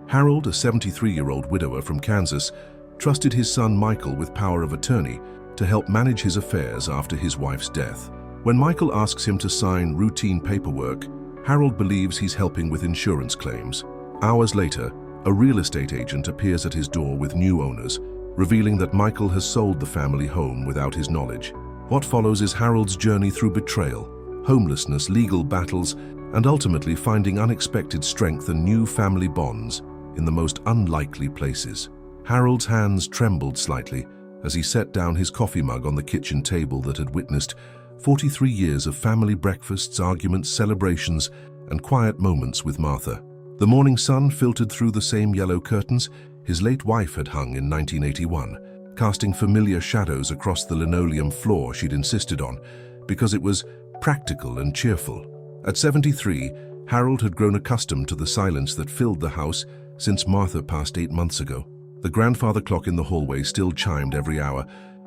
Harold, a 73-year-old widower from Kansas, trusted his son Michael with power of attorney to help manage his affairs after his wife's death. When Michael asks him to sign routine paperwork, Harold believes he's helping with insurance claims. Hours later, a real estate agent appears at his door with new owners, revealing that Michael has sold the family home without his knowledge. What follows is Harold's journey through betrayal, homelessness, legal battles, and ultimately finding unexpected strength and new family bonds in the most unlikely places. Harold's hands trembled slightly as he set down his coffee mug on the kitchen table that had witnessed 43 years of family breakfasts, arguments, celebrations, and quiet moments with Martha. The morning sun filtered through the same yellow curtains his late wife had hung in 1981, casting familiar shadows across the linoleum floor she'd insisted on, because it was practical and cheerful. At 73, Harold had grown accustomed to the silence that filled the house since Martha passed 8 months ago. The grandfather clock in the hallway still chimed every hour,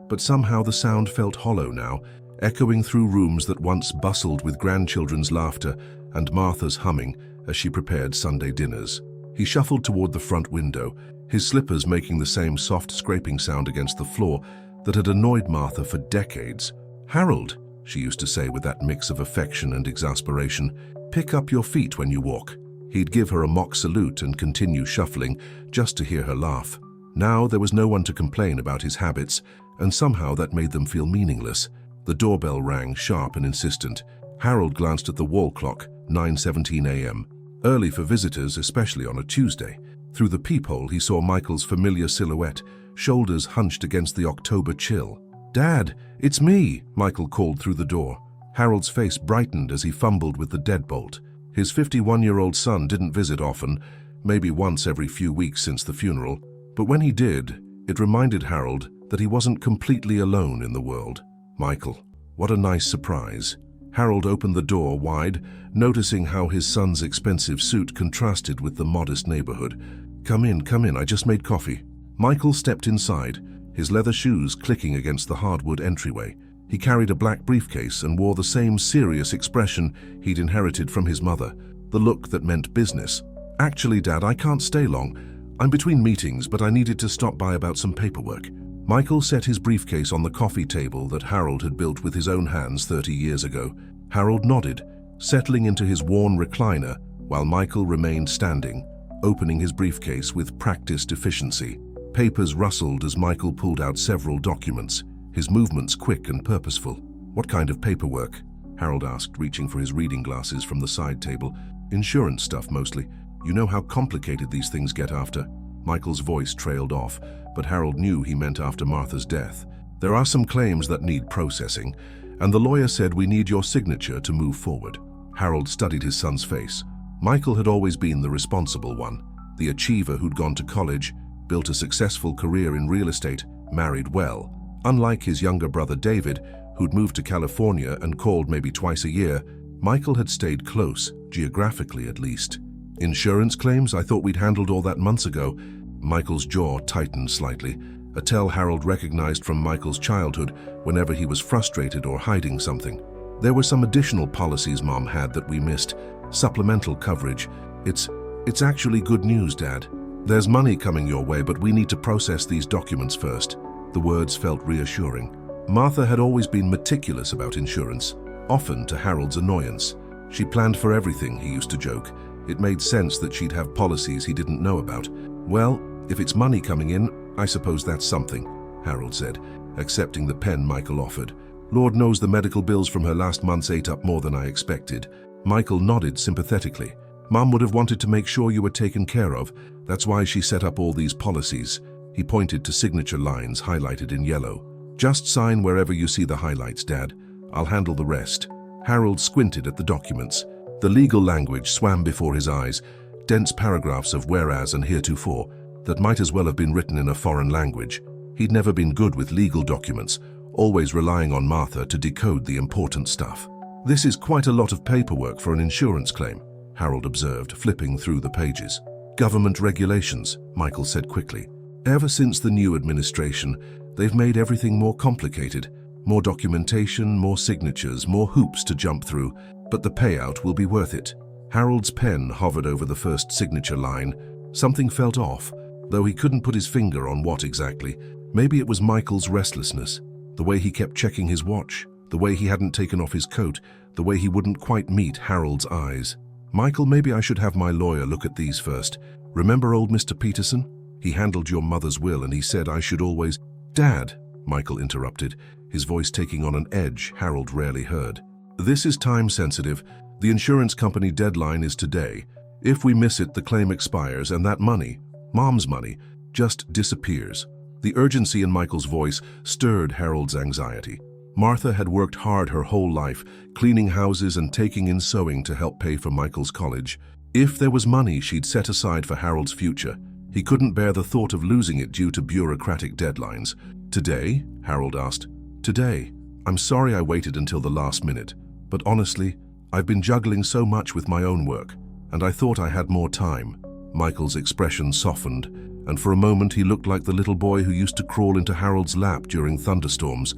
but somehow the sound felt hollow now, echoing through rooms that once bustled with grandchildren's laughter and Martha's humming as she prepared Sunday dinners. He shuffled toward the front window, his slippers making the same soft scraping sound against the floor that had annoyed Martha for decades. "Harold," she used to say with that mix of affection and exasperation, "pick up your feet when you walk." He'd give her a mock salute and continue shuffling just to hear her laugh. Now there was no one to complain about his habits, and somehow that made them feel meaningless. The doorbell rang, sharp and insistent. Harold glanced at the wall clock, 9:17 a.m. Early for visitors, especially on a Tuesday. Through the peephole he saw Michael's familiar silhouette, shoulders hunched against the October chill. "Dad, it's me," Michael called through the door. Harold's face brightened as he fumbled with the deadbolt. His 51-year-old son didn't visit often, maybe once every few weeks since the funeral, but when he did, it reminded Harold that he wasn't completely alone in the world. "Michael, what a nice surprise." Harold opened the door wide, noticing how his son's expensive suit contrasted with the modest neighborhood. Come in, I just made coffee." Michael stepped inside, his leather shoes clicking against the hardwood entryway. He carried a black briefcase and wore the same serious expression he'd inherited from his mother, the look that meant business. "Actually, Dad, I can't stay long. I'm between meetings, but I needed to stop by about some paperwork." Michael set his briefcase on the coffee table that Harold had built with his own hands 30 years ago. Harold nodded, settling into his worn recliner while Michael remained standing, opening his briefcase with practiced efficiency. Papers rustled as Michael pulled out several documents, his movements quick and purposeful. "What kind of paperwork?" Harold asked, reaching for his reading glasses from the side table. "Insurance stuff, mostly. You know how complicated these things get after." Michael's voice trailed off, but Harold knew he meant after Martha's death. "There are some claims that need processing, and the lawyer said we need your signature to move forward." Harold studied his son's face. Michael had always been the responsible one, the achiever who'd gone to college, built a successful career in real estate, married well. Unlike his younger brother David, who'd moved to California and called maybe twice a year, Michael had stayed close, geographically at least. "Insurance claims? I thought we'd handled all that months ago." Michael's jaw tightened slightly, a tell Harold recognized from Michael's childhood whenever he was frustrated or hiding something. "There were some additional policies Mom had that we missed. Supplemental coverage. It's actually good news, Dad. There's money coming your way, but we need to process these documents first." The words felt reassuring. Martha had always been meticulous about insurance, often to Harold's annoyance. She planned for everything, he used to joke. It made sense that she'd have policies he didn't know about. "Well, if it's money coming in, I suppose that's something," Harold said, accepting the pen Michael offered. "Lord knows the medical bills from her last months ate up more than I expected." Michael nodded sympathetically. "Mom would have wanted to make sure you were taken care of. That's why she set up all these policies." He pointed to signature lines highlighted in yellow. "Just sign wherever you see the highlights, Dad. I'll handle the rest." Harold squinted at the documents. The legal language swam before his eyes, dense paragraphs of whereas and heretofore that might as well have been written in a foreign language. He'd never been good with legal documents, always relying on Martha to decode the important stuff. "This is quite a lot of paperwork for an insurance claim," Harold observed, flipping through the pages. "Government regulations," Michael said quickly. "Ever since the new administration, they've made everything more complicated. More documentation, more signatures, more hoops to jump through, but the payout will be worth it." Harold's pen hovered over the first signature line, Something felt off, though he couldn't put his finger on what exactly. Maybe it was Michael's restlessness, the way he kept checking his watch, the way he hadn't taken off his coat, the way he wouldn't quite meet Harold's eyes. Michael, maybe I should have my lawyer look at these first. Remember old Mr. Peterson? He handled your mother's will and he said I should always— Dad, Michael interrupted, his voice taking on an edge Harold rarely heard. This is time-sensitive. The insurance company deadline is today. If we miss it, the claim expires and that money, Mom's money, just disappears. The urgency in Michael's voice stirred Harold's anxiety. Martha had worked hard her whole life, cleaning houses and taking in sewing to help pay for Michael's college. If there was money she'd set aside for Harold's future, he couldn't bear the thought of losing it due to bureaucratic deadlines. Today? Harold asked. Today. I'm sorry I waited until the last minute, but honestly, I've been juggling so much with my own work, and I thought I had more time. Michael's expression softened, and for a moment he looked like the little boy who used to crawl into Harold's lap during thunderstorms.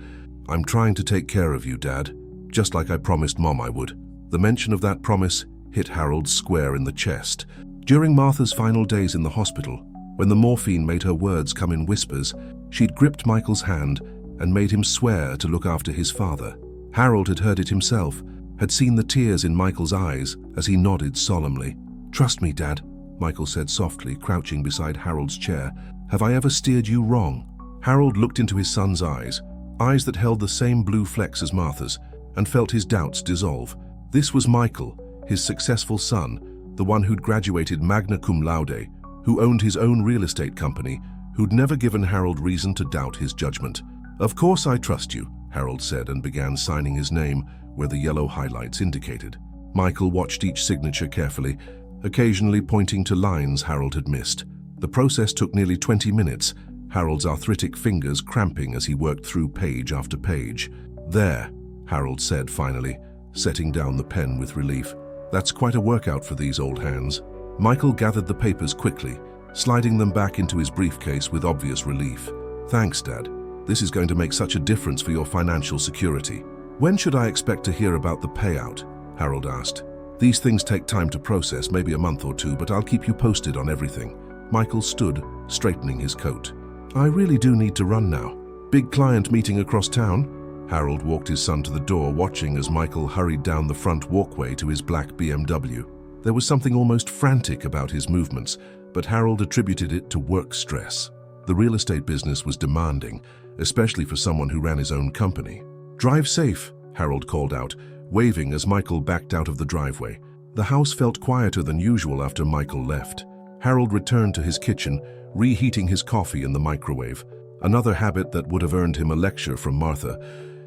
I'm trying to take care of you, Dad, just like I promised Mom I would. The mention of that promise hit Harold square in the chest. During Martha's final days in the hospital, when the morphine made her words come in whispers, she'd gripped Michael's hand and made him swear to look after his father. Harold had heard it himself, had seen the tears in Michael's eyes as he nodded solemnly. Trust me, Dad, Michael said softly, crouching beside Harold's chair. Have I ever steered you wrong? Harold looked into his son's eyes that held the same blue flecks as Martha's, and felt his doubts dissolve. This was Michael, his successful son, the one who'd graduated magna cum laude, who owned his own real estate company, who'd never given Harold reason to doubt his judgment. Of course I trust you, Harold said and began signing his name where the yellow highlights indicated. Michael watched each signature carefully, occasionally pointing to lines Harold had missed. The process took nearly 20 minutes, Harold's arthritic fingers cramping as he worked through page after page. There, Harold said finally, setting down the pen with relief. That's quite a workout for these old hands. Michael gathered the papers quickly, sliding them back into his briefcase with obvious relief. Thanks, Dad. This is going to make such a difference for your financial security. When should I expect to hear about the payout? Harold asked. These things take time to process, maybe a month or two, but I'll keep you posted on everything. Michael stood, straightening his coat. I really do need to run now. Big client meeting across town? Harold walked his son to the door, watching as Michael hurried down the front walkway to his black BMW. There was something almost frantic about his movements, but Harold attributed it to work stress. The real estate business was demanding, especially for someone who ran his own company. Drive safe, Harold called out, waving as Michael backed out of the driveway. The house felt quieter than usual after Michael left. Harold returned to his kitchen, reheating his coffee in the microwave, another habit that would have earned him a lecture from Martha,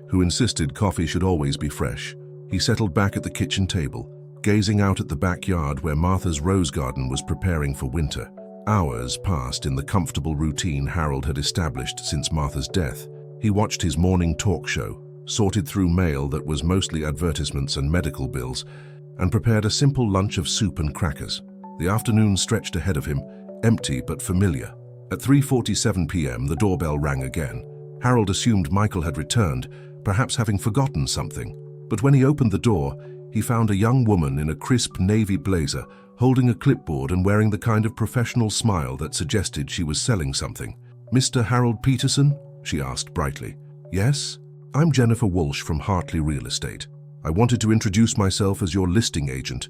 who insisted coffee should always be fresh. He settled back at the kitchen table, gazing out at the backyard where Martha's rose garden was preparing for winter. Hours passed in the comfortable routine Harold had established since Martha's death. He watched his morning talk show, sorted through mail that was mostly advertisements and medical bills, and prepared a simple lunch of soup and crackers. The afternoon stretched ahead of him, empty but familiar. At 3:47 p.m. the doorbell rang again. Harold assumed Michael had returned, perhaps having forgotten something. But when he opened the door, he found a young woman in a crisp navy blazer, holding a clipboard and wearing the kind of professional smile that suggested she was selling something. Mr. Harold Peterson? She asked brightly. Yes? I'm Jennifer Walsh from Hartley Real Estate. I wanted to introduce myself as your listing agent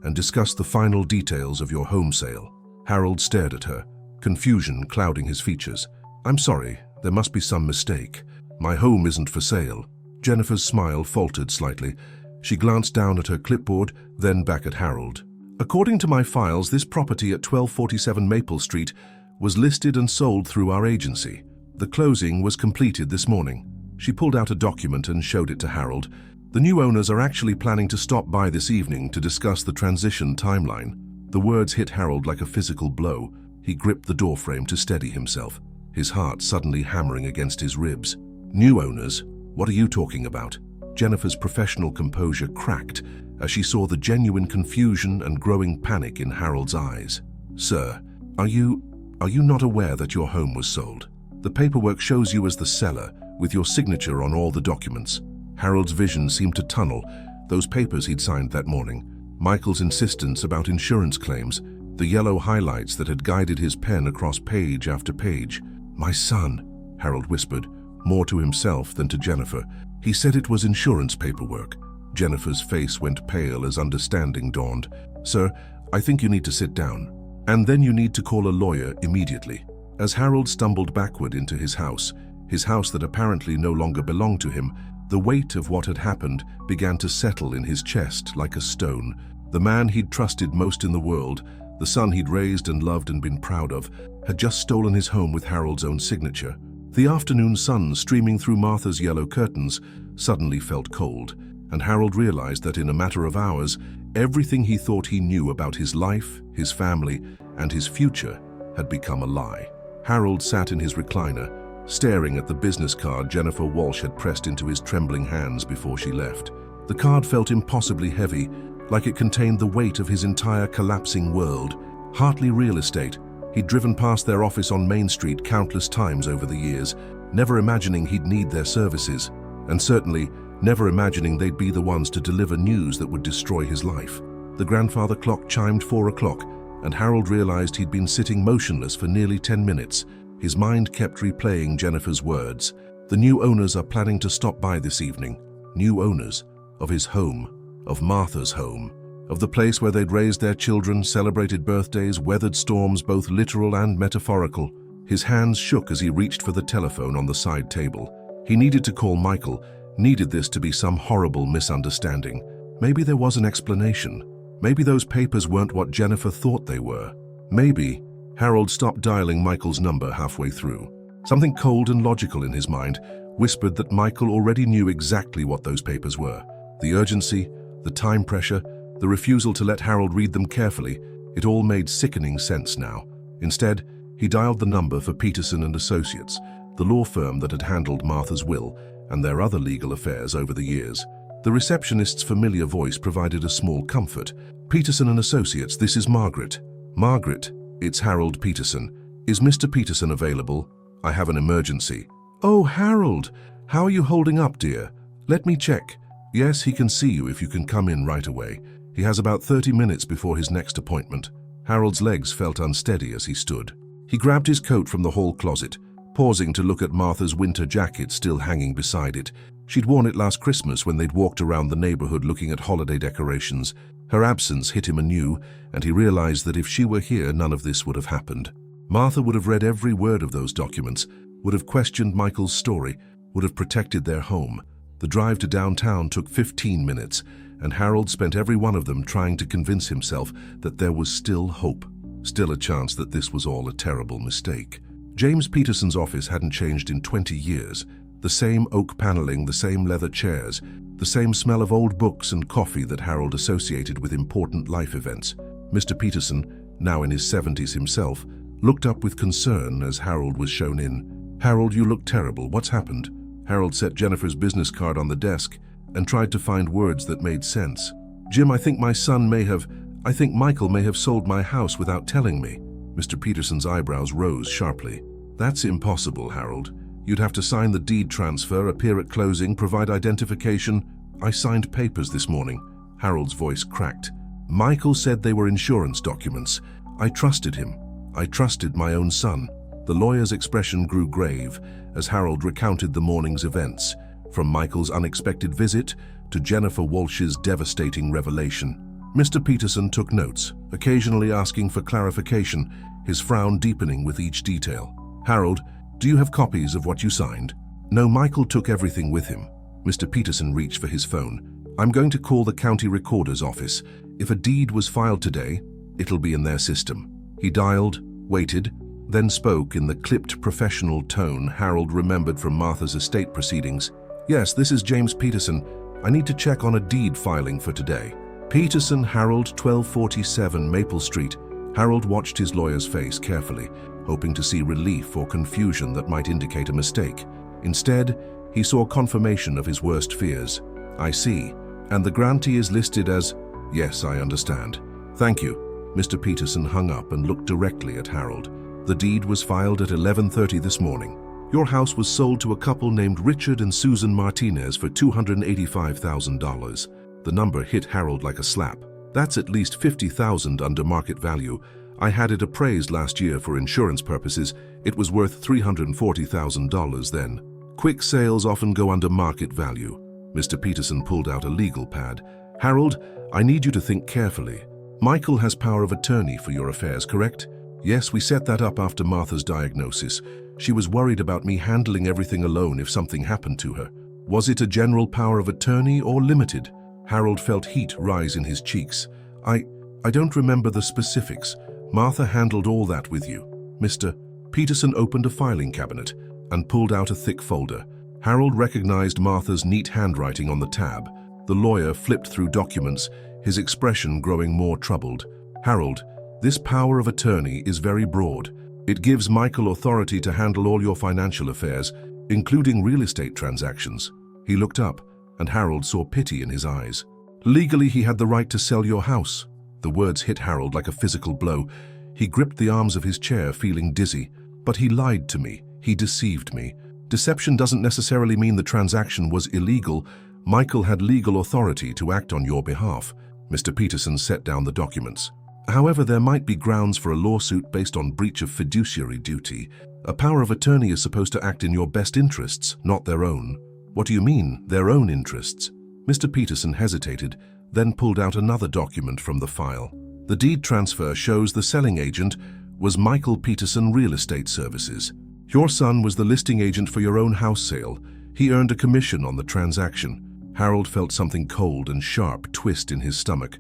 and discuss the final details of your home sale. Harold stared at her, confusion clouding his features. I'm sorry, there must be some mistake. My home isn't for sale. Jennifer's smile faltered slightly. She glanced down at her clipboard, then back at Harold. According to my files, this property at 1247 Maple Street was listed and sold through our agency. The closing was completed this morning. She pulled out a document and showed it to Harold. The new owners are actually planning to stop by this evening to discuss the transition timeline. The words hit Harold like a physical blow. He gripped the doorframe to steady himself, his heart suddenly hammering against his ribs. New owners? What are you talking about? Jennifer's professional composure cracked as she saw the genuine confusion and growing panic in Harold's eyes. Sir, are you not aware that your home was sold? The paperwork shows you as the seller, with your signature on all the documents. Harold's vision seemed to tunnel. Those papers he'd signed that morning, Michael's insistence about insurance claims, the yellow highlights that had guided his pen across page after page. "My son," Harold whispered, more to himself than to Jennifer. He said it was insurance paperwork. Jennifer's face went pale as understanding dawned. "Sir, I think you need to sit down. And then you need to call a lawyer immediately." As Harold stumbled backward into his house that apparently no longer belonged to him, the weight of what had happened began to settle in his chest like a stone. The man he'd trusted most in the world, the son he'd raised and loved and been proud of, had just stolen his home with Harold's own signature. The afternoon sun streaming through Martha's yellow curtains suddenly felt cold, and Harold realized that in a matter of hours, everything he thought he knew about his life, his family, and his future had become a lie. Harold sat in his recliner, staring at the business card Jennifer Walsh had pressed into his trembling hands before she left. The card felt impossibly heavy, like it contained the weight of his entire collapsing world. Hartley Real Estate. He'd driven past their office on Main Street countless times over the years, never imagining he'd need their services, and certainly never imagining they'd be the ones to deliver news that would destroy his life. The grandfather clock chimed 4 o'clock, and Harold realized he'd been sitting motionless for nearly 10 minutes. His mind kept replaying Jennifer's words. The new owners are planning to stop by this evening. New owners of his home, of Martha's home, of the place where they'd raised their children, celebrated birthdays, weathered storms, both literal and metaphorical. His hands shook as he reached for the telephone on the side table. He needed to call Michael, needed this to be some horrible misunderstanding. Maybe there was an explanation. Maybe those papers weren't what Jennifer thought they were. Maybe. Harold stopped dialing Michael's number halfway through. Something cold and logical in his mind whispered that Michael already knew exactly what those papers were. The urgency, the time pressure, the refusal to let Harold read them carefully, it all made sickening sense now. Instead, he dialed the number for Peterson and Associates, the law firm that had handled Martha's will and their other legal affairs over the years. The receptionist's familiar voice provided a small comfort. "Peterson and Associates, this is Margaret." "Margaret, it's Harold Peterson. Is Mr. Peterson available? I have an emergency." "Oh, Harold, how are you holding up, dear? Let me check." "Yes, he can see you if you can come in right away. He has about 30 minutes before his next appointment." Harold's legs felt unsteady as he stood. He grabbed his coat from the hall closet, pausing to look at Martha's winter jacket still hanging beside it. She'd worn it last Christmas when they'd walked around the neighborhood looking at holiday decorations. Her absence hit him anew, and he realized that if she were here, none of this would have happened. Martha would have read every word of those documents, would have questioned Michael's story, would have protected their home. The drive to downtown took 15 minutes, and Harold spent every one of them trying to convince himself that there was still hope, still a chance that this was all a terrible mistake. James Peterson's office hadn't changed in 20 years. The same oak paneling, the same leather chairs, the same smell of old books and coffee that Harold associated with important life events. Mr. Peterson, now in his 70s himself, looked up with concern as Harold was shown in. "Harold, you look terrible. What's happened?" Harold set Jennifer's business card on the desk and tried to find words that made sense. "Jim, I think Michael may have sold my house without telling me." Mr. Peterson's eyebrows rose sharply. "That's impossible, Harold. You'd have to sign the deed transfer, appear at closing, provide identification." "I signed papers this morning." Harold's voice cracked. "Michael said they were insurance documents. I trusted him. I trusted my own son." The lawyer's expression grew grave as Harold recounted the morning's events, from Michael's unexpected visit to Jennifer Walsh's devastating revelation. Mr. Peterson took notes, occasionally asking for clarification, his frown deepening with each detail. "Harold, do you have copies of what you signed?" "No, Michael took everything with him." Mr. Peterson reached for his phone. "I'm going to call the county recorder's office. If a deed was filed today, it'll be in their system." He dialed, waited, then spoke in the clipped professional tone Harold remembered from Martha's estate proceedings. "Yes, this is James Peterson. I need to check on a deed filing for today." "Peterson, Harold, 1247 Maple Street." Harold watched his lawyer's face carefully, hoping to see relief or confusion that might indicate a mistake. Instead, he saw confirmation of his worst fears. "I see. And the grantee is listed as—" "Yes, I understand. Thank you." Mr. Peterson hung up and looked directly at Harold. "The deed was filed at 11:30 this morning. Your house was sold to a couple named Richard and Susan Martinez for $285,000. The number hit Harold like a slap. "That's at least $50,000 under market value. I had it appraised last year for insurance purposes. It was worth $340,000 then. Quick sales often go under market value. Mr. Peterson pulled out a legal pad. Harold, I need you to think carefully. Michael has power of attorney for your affairs, correct? Yes, we set that up after Martha's diagnosis. She was worried about me handling everything alone if something happened to her. Was it a general power of attorney or limited? Harold felt heat rise in his cheeks. I don't remember the specifics. Martha handled all that with you. Mr. Peterson opened a filing cabinet and pulled out a thick folder. Harold recognized Martha's neat handwriting on the tab. The lawyer flipped through documents, his expression growing more troubled. Harold, this power of attorney is very broad. It gives Michael authority to handle all your financial affairs, including real estate transactions. He looked up, and Harold saw pity in his eyes. Legally, he had the right to sell your house. The words hit Harold like a physical blow. He gripped the arms of his chair, feeling dizzy. But he lied to me. He deceived me. Deception doesn't necessarily mean the transaction was illegal. Michael had legal authority to act on your behalf. Mr. Peterson set down the documents. However, there might be grounds for a lawsuit based on breach of fiduciary duty. A power of attorney is supposed to act in your best interests, not their own. What do you mean, their own interests? Mr. Peterson hesitated, then pulled out another document from the file. The deed transfer shows the selling agent was Michael Peterson Real Estate Services. Your son was the listing agent for your own house sale. He earned a commission on the transaction. Harold felt something cold and sharp twist in his stomach.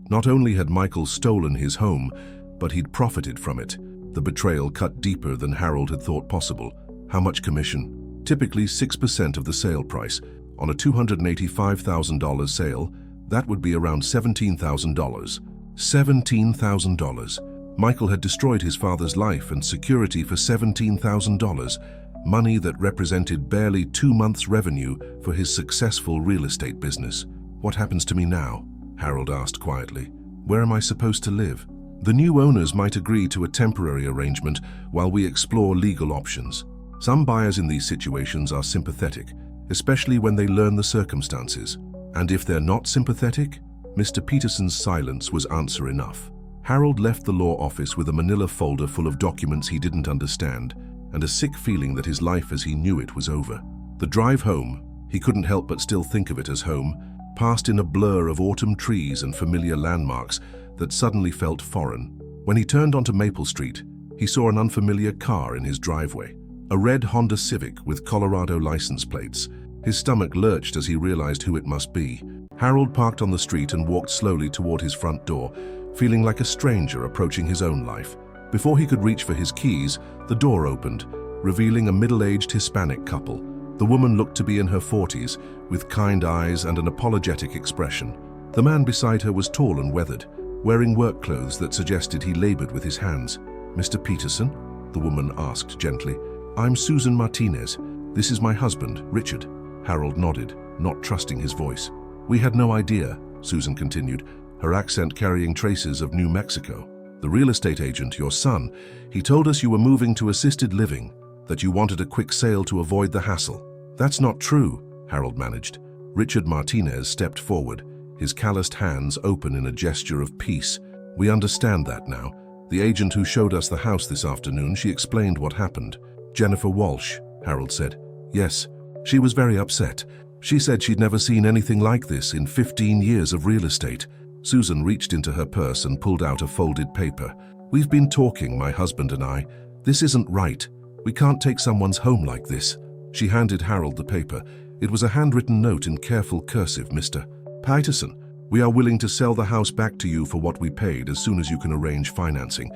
Not only had Michael stolen his home, but he'd profited from it. The betrayal cut deeper than Harold had thought possible. How much commission? Typically 6% of the sale price. On a $285,000 sale, that would be around $17,000. $17,000. Michael had destroyed his father's life and security for $17,000, money that represented barely 2 months' revenue for his successful real estate business. What happens to me now? Harold asked quietly. Where am I supposed to live? The new owners might agree to a temporary arrangement while we explore legal options. Some buyers in these situations are sympathetic, especially when they learn the circumstances. And if they're not sympathetic, Mr. Peterson's silence was answer enough. Harold left the law office with a manila folder full of documents he didn't understand, and a sick feeling that his life as he knew it was over. The drive home, he couldn't help but still think of it as home, passed in a blur of autumn trees and familiar landmarks that suddenly felt foreign. When he turned onto Maple Street, he saw an unfamiliar car in his driveway. A red Honda Civic with Colorado license plates. His stomach lurched as he realized who it must be. Harold parked on the street and walked slowly toward his front door, feeling like a stranger approaching his own life. Before he could reach for his keys, the door opened, revealing a middle-aged Hispanic couple. The woman looked to be in her 40s, with kind eyes and an apologetic expression. The man beside her was tall and weathered, wearing work clothes that suggested he labored with his hands. "Mr. Peterson?" the woman asked gently. "I'm Susan Martinez. This is my husband, Richard." Harold nodded, not trusting his voice. "We had no idea," Susan continued, her accent carrying traces of New Mexico. "The real estate agent, your son, he told us you were moving to assisted living, that you wanted a quick sale to avoid the hassle." "That's not true," Harold managed. Richard Martinez stepped forward, his calloused hands open in a gesture of peace. "We understand that now. The agent who showed us the house this afternoon, she explained what happened." "Jennifer Walsh," Harold said. "Yes, she was very upset. She said she'd never seen anything like this in 15 years of real estate." Susan reached into her purse and pulled out a folded paper. "We've been talking, my husband and I. This isn't right. We can't take someone's home like this." She handed Harold the paper. It was a handwritten note in careful cursive. "Mr. Peterson, we are willing to sell the house back to you for what we paid as soon as you can arrange financing.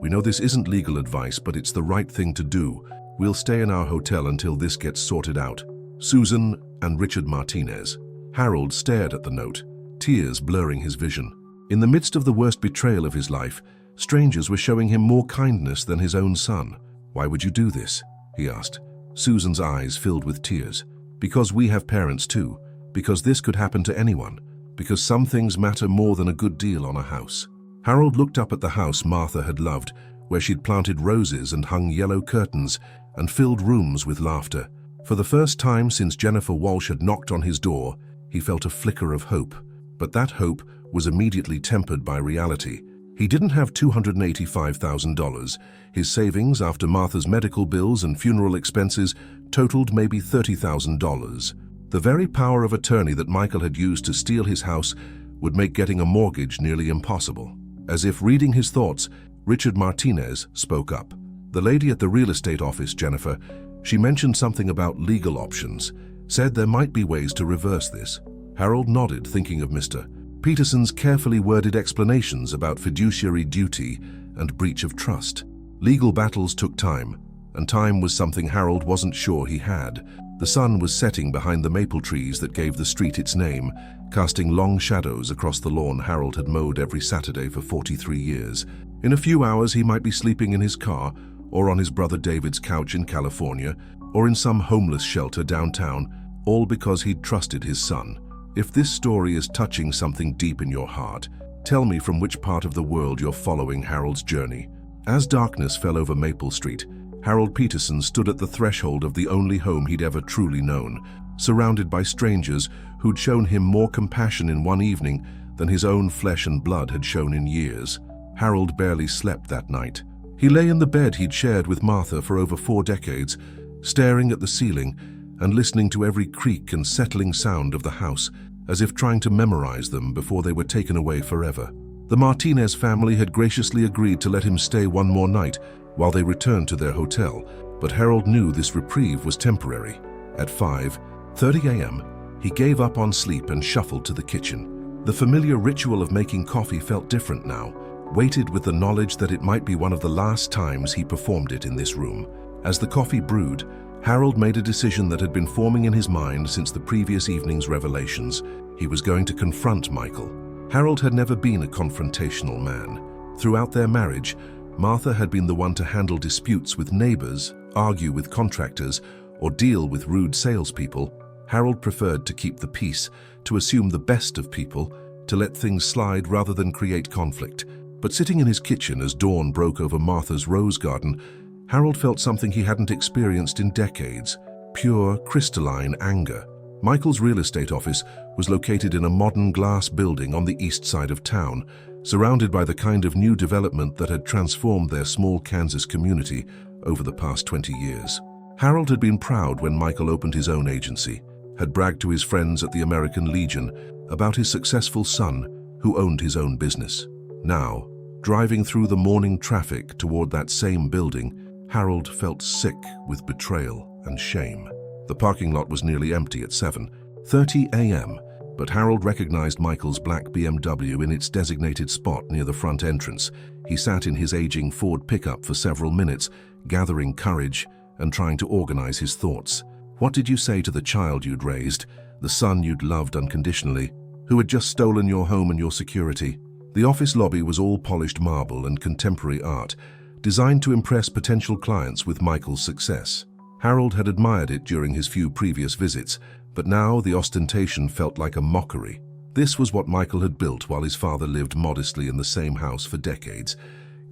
We know this isn't legal advice, but it's the right thing to do. We'll stay in our hotel until this gets sorted out. Susan and Richard Martinez." Harold stared at the note, tears blurring his vision. In the midst of the worst betrayal of his life, strangers were showing him more kindness than his own son. "Why would you do this?" he asked. Susan's eyes filled with tears. "Because we have parents too. Because this could happen to anyone. Because some things matter more than a good deal on a house." Harold looked up at the house Martha had loved, where she'd planted roses and hung yellow curtains and filled rooms with laughter. For the first time since Jennifer Walsh had knocked on his door, he felt a flicker of hope. But that hope was immediately tempered by reality. He didn't have $285,000. His savings after Martha's medical bills and funeral expenses totaled maybe $30,000. The very power of attorney that Michael had used to steal his house would make getting a mortgage nearly impossible. As if reading his thoughts, Richard Martinez spoke up. The lady at the real estate office, Jennifer, she mentioned something about legal options, said there might be ways to reverse this. Harold nodded, thinking of Mr. Peterson's carefully worded explanations about fiduciary duty and breach of trust. Legal battles took time, and time was something Harold wasn't sure he had. The sun was setting behind the maple trees that gave the street its name, casting long shadows across the lawn Harold had mowed every Saturday for 43 years. In a few hours he might be sleeping in his car, or on his brother David's couch in California, or in some homeless shelter downtown, all because he'd trusted his son. If this story is touching something deep in your heart, tell me from which part of the world you're following Harold's journey. As darkness fell over Maple Street, Harold Peterson stood at the threshold of the only home he'd ever truly known, surrounded by strangers who'd shown him more compassion in one evening than his own flesh and blood had shown in years. Harold barely slept that night. He lay in the bed he'd shared with Martha for over 4 decades, staring at the ceiling and listening to every creak and settling sound of the house, as if trying to memorize them before they were taken away forever. The Martinez family had graciously agreed to let him stay one more night while they returned to their hotel, but Harold knew this reprieve was temporary. At 5:30 a.m., he gave up on sleep and shuffled to the kitchen. The familiar ritual of making coffee felt different now, weighted with the knowledge that it might be one of the last times he performed it in this room. As the coffee brewed, Harold made a decision that had been forming in his mind since the previous evening's revelations. He was going to confront Michael. Harold had never been a confrontational man. Throughout their marriage, Martha had been the one to handle disputes with neighbors, argue with contractors, or deal with rude salespeople. Harold preferred to keep the peace, to assume the best of people, to let things slide rather than create conflict. But sitting in his kitchen as dawn broke over Martha's rose garden, Harold felt something he hadn't experienced in decades: pure, crystalline anger. Michael's real estate office was located in a modern glass building on the east side of town, surrounded by the kind of new development that had transformed their small Kansas community over the past 20 years. Harold had been proud when Michael opened his own agency, had bragged to his friends at the American Legion about his successful son who owned his own business. Now, driving through the morning traffic toward that same building, Harold felt sick with betrayal and shame. The parking lot was nearly empty at 7:30 a.m., but Harold recognized Michael's black BMW in its designated spot near the front entrance. He sat in his aging Ford pickup for several minutes, gathering courage and trying to organize his thoughts. What did you say to the child you'd raised, the son you'd loved unconditionally, who had just stolen your home and your security? The office lobby was all polished marble and contemporary art, designed to impress potential clients with Michael's success. Harold had admired it during his few previous visits, but now the ostentation felt like a mockery. This was what Michael had built while his father lived modestly in the same house for decades,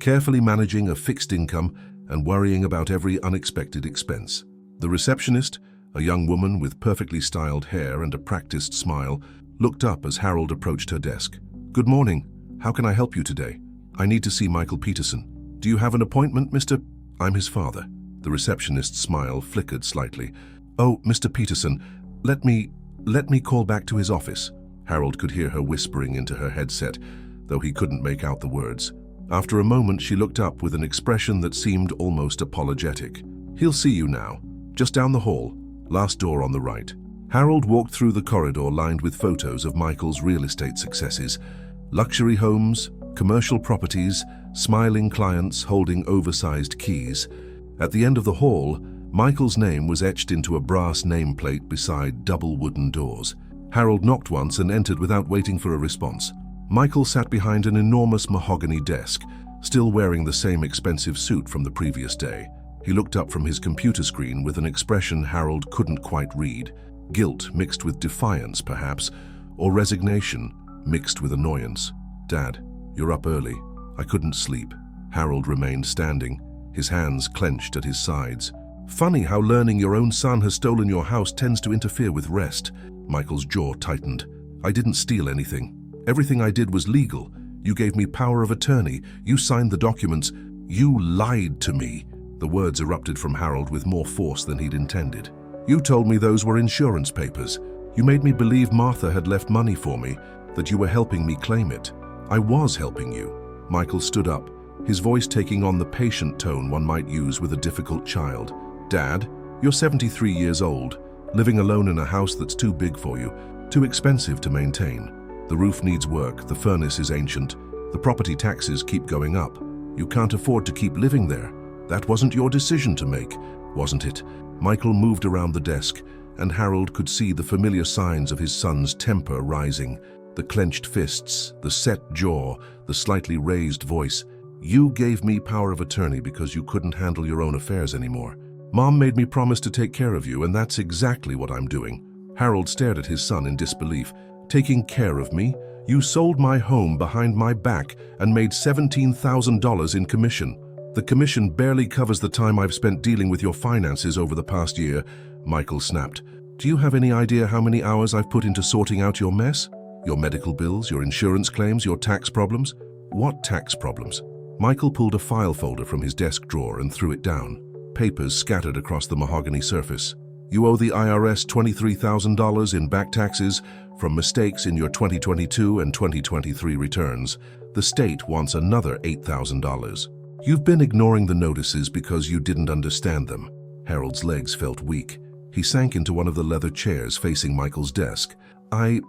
carefully managing a fixed income and worrying about every unexpected expense. The receptionist, a young woman with perfectly styled hair and a practiced smile, looked up as Harold approached her desk. "Good morning. How can I help you today? I need to see Michael Peterson. Do you have an appointment, Mr. I'm his father." The receptionist's smile flickered slightly. "Oh, Mr. Peterson, let me call back to his office." Harold could hear her whispering into her headset, though he couldn't make out the words. After a moment, she looked up with an expression that seemed almost apologetic. "He'll see you now. Just down the hall. Last door on the right." Harold walked through the corridor lined with photos of Michael's real estate successes. Luxury homes, commercial properties, smiling clients holding oversized keys. At the end of the hall, Michael's name was etched into a brass nameplate beside double wooden doors. Harold knocked once and entered without waiting for a response. Michael sat behind an enormous mahogany desk, still wearing the same expensive suit from the previous day. He looked up from his computer screen with an expression Harold couldn't quite read. Guilt mixed with defiance, perhaps, or resignation mixed with annoyance. "Dad, you're up early. I couldn't sleep." Harold remained standing, his hands clenched at his sides. "Funny how learning your own son has stolen your house tends to interfere with rest." Michael's jaw tightened. "I didn't steal anything. Everything I did was legal. You gave me power of attorney. You signed the documents. You lied to me." The words erupted from Harold with more force than he'd intended. "You told me those were insurance papers. You made me believe Martha had left money for me, that you were helping me claim it. I was helping you." Michael stood up, his voice taking on the patient tone one might use with a difficult child. "Dad, you're 73 years old, living alone in a house that's too big for you, too expensive to maintain. The roof needs work, the furnace is ancient, the property taxes keep going up. You can't afford to keep living there. That wasn't your decision to make, wasn't it?" Michael moved around the desk, and Harold could see the familiar signs of his son's temper rising. The clenched fists, the set jaw, the slightly raised voice. "You gave me power of attorney because you couldn't handle your own affairs anymore. Mom made me promise to take care of you, and that's exactly what I'm doing." Harold stared at his son in disbelief. "Taking care of me? You sold my home behind my back and made $17,000 in commission. The commission barely covers the time I've spent dealing with your finances over the past year," Michael snapped. "Do you have any idea how many hours I've put into sorting out your mess? Your medical bills, your insurance claims, your tax problems?" "What tax problems?" Michael pulled a file folder from his desk drawer and threw it down. Papers scattered across the mahogany surface. "You owe the IRS $23,000 in back taxes from mistakes in your 2022 and 2023 returns. The state wants another $8,000. You've been ignoring the notices because you didn't understand them." Harold's legs felt weak. He sank into one of the leather chairs facing Michael's desk. I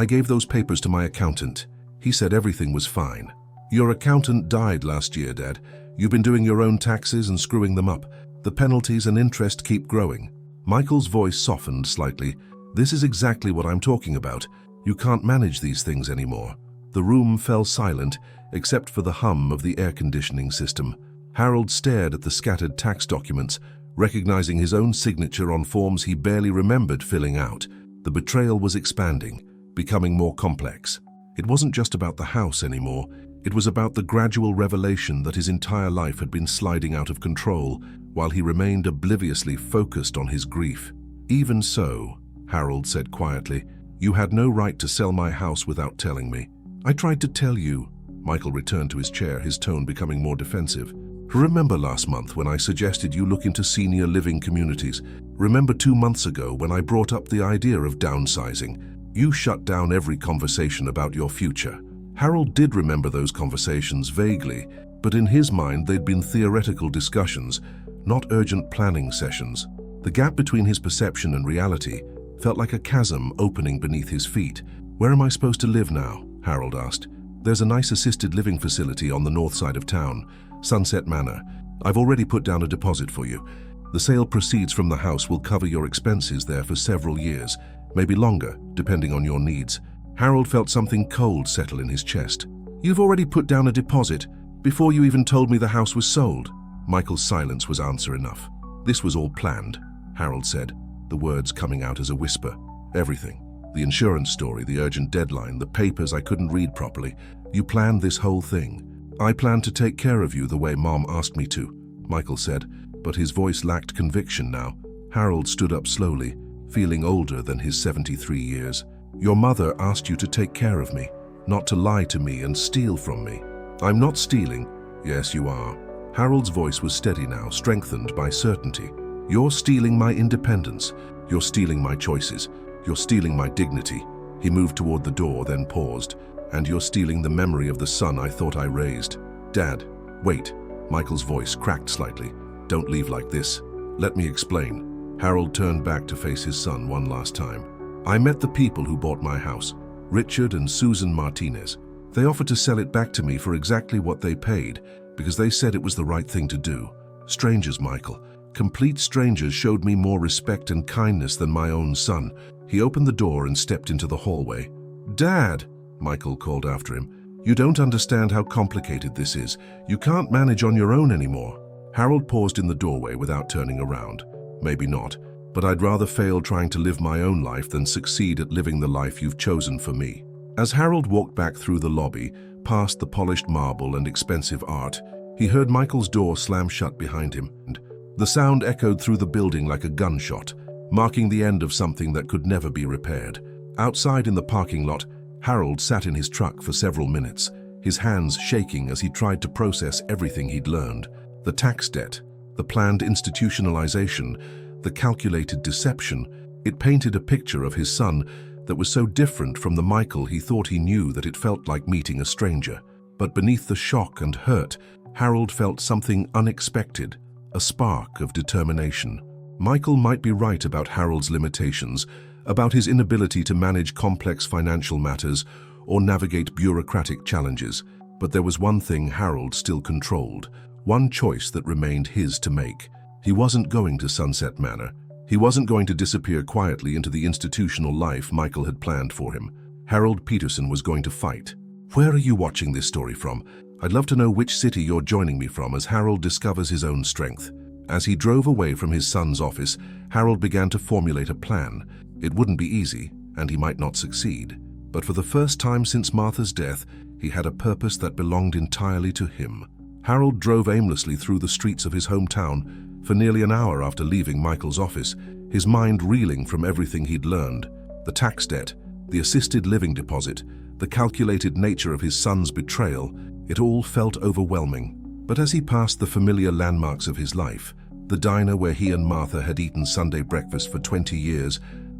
gave those papers to my accountant. He said everything was fine." "Your accountant died last year, Dad. You've been doing your own taxes and screwing them up. The penalties and interest keep growing." Michael's voice softened slightly. "This is exactly what I'm talking about. You can't manage these things anymore." The room fell silent, except for the hum of the air conditioning system. Harold stared at the scattered tax documents, recognizing his own signature on forms he barely remembered filling out. The betrayal was expanding, becoming more complex. It wasn't just about the house anymore. It was about the gradual revelation that his entire life had been sliding out of control, while he remained obliviously focused on his grief. "Even so," Harold said quietly, "you had no right to sell my house without telling me." "I tried to tell you." Michael returned to his chair, his tone becoming more defensive. "Remember last month when I suggested you look into senior living communities? Remember 2 months ago when I brought up the idea of downsizing? You shut down every conversation about your future." Harold did remember those conversations vaguely, but in his mind they'd been theoretical discussions, not urgent planning sessions. The gap between his perception and reality felt like a chasm opening beneath his feet. "Where am I supposed to live now?" Harold asked. "There's a nice assisted living facility on the north side of town, Sunset Manor. I've already put down a deposit for you. The sale proceeds from the house will cover your expenses there for several years, maybe longer, depending on your needs." Harold felt something cold settle in his chest. "You've already put down a deposit, before you even told me the house was sold." Michael's silence was answer enough. "This was all planned," Harold said, the words coming out as a whisper. "Everything. The insurance story, the urgent deadline, the papers I couldn't read properly. You planned this whole thing. I planned to take care of you the way Mom asked me to," Michael said, but his voice lacked conviction now. Harold stood up slowly, feeling older than his 73 years. "Your mother asked you to take care of me, not to lie to me and steal from me." "I'm not stealing." "Yes, you are." Harold's voice was steady now, strengthened by certainty. "You're stealing my independence. You're stealing my choices. You're stealing my dignity." He moved toward the door, then paused. "And you're stealing the memory of the son I thought I raised." "Dad, wait." Michael's voice cracked slightly. "Don't leave like this. Let me explain." Harold turned back to face his son one last time. "I met the people who bought my house, Richard and Susan Martinez. They offered to sell it back to me for exactly what they paid, because they said it was the right thing to do. Strangers, Michael. Complete strangers showed me more respect and kindness than my own son." He opened the door and stepped into the hallway. "Dad," Michael called after him, "you don't understand how complicated this is. You can't manage on your own anymore." Harold paused in the doorway without turning around. "Maybe not, but I'd rather fail trying to live my own life than succeed at living the life you've chosen for me." As Harold walked back through the lobby, past the polished marble and expensive art, he heard Michael's door slam shut behind him, and the sound echoed through the building like a gunshot, marking the end of something that could never be repaired. Outside in the parking lot, Harold sat in his truck for several minutes, his hands shaking as he tried to process everything he'd learned. The tax debt, the planned institutionalization, the calculated deception. It painted a picture of his son that was so different from the Michael he thought he knew that it felt like meeting a stranger. But beneath the shock and hurt, Harold felt something unexpected, a spark of determination. Michael might be right about Harold's limitations, about his inability to manage complex financial matters or navigate bureaucratic challenges, but there was one thing Harold still controlled, one choice that remained his to make. He wasn't going to Sunset Manor. He wasn't going to disappear quietly into the institutional life Michael had planned for him. Harold Peterson was going to fight. Where are you watching this story from? I'd love to know which city you're joining me from as Harold discovers his own strength. As he drove away from his son's office, Harold began to formulate a plan. It wouldn't be easy, and he might not succeed. But for the first time since Martha's death, he had a purpose that belonged entirely to him. Harold drove aimlessly through the streets of his hometown for nearly an hour after leaving Michael's office, his mind reeling from everything he'd learned. The tax debt, the assisted living deposit, the calculated nature of his son's betrayal, it all felt overwhelming. But as he passed the familiar landmarks of his life, the diner where he and Martha had eaten Sunday breakfast for 20 years,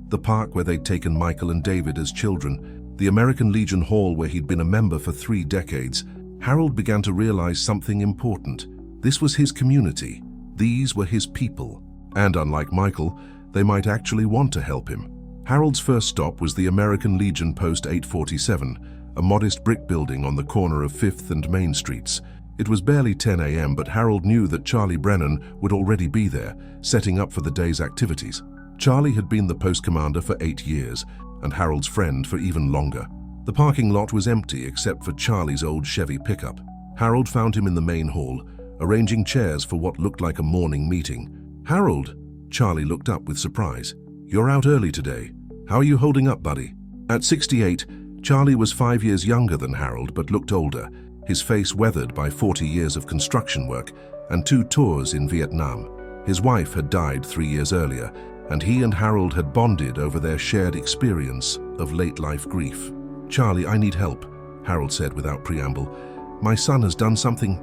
the park where they'd taken Michael and David as children, the American Legion Hall where he'd been a member for 3 decades, Harold began to realize something important. This was his community. These were his people. And unlike Michael, they might actually want to help him. Harold's first stop was the American Legion Post 847, a modest brick building on the corner of 5th and Main Streets. It was barely 10 a.m., but Harold knew that Charlie Brennan would already be there, setting up for the day's activities. Charlie had been the post commander for 8 years, and Harold's friend for even longer. The parking lot was empty except for Charlie's old Chevy pickup. Harold found him in the main hall, arranging chairs for what looked like a morning meeting. "Harold," Charlie looked up with surprise. "You're out early today. How are you holding up, buddy?" At 68, Charlie was 5 years younger than Harold but looked older, his face weathered by 40 years of construction work and 2 tours in Vietnam. His wife had died 3 years earlier, and he and Harold had bonded over their shared experience of late-life grief. "Charlie, I need help," Harold said without preamble. "My son has done something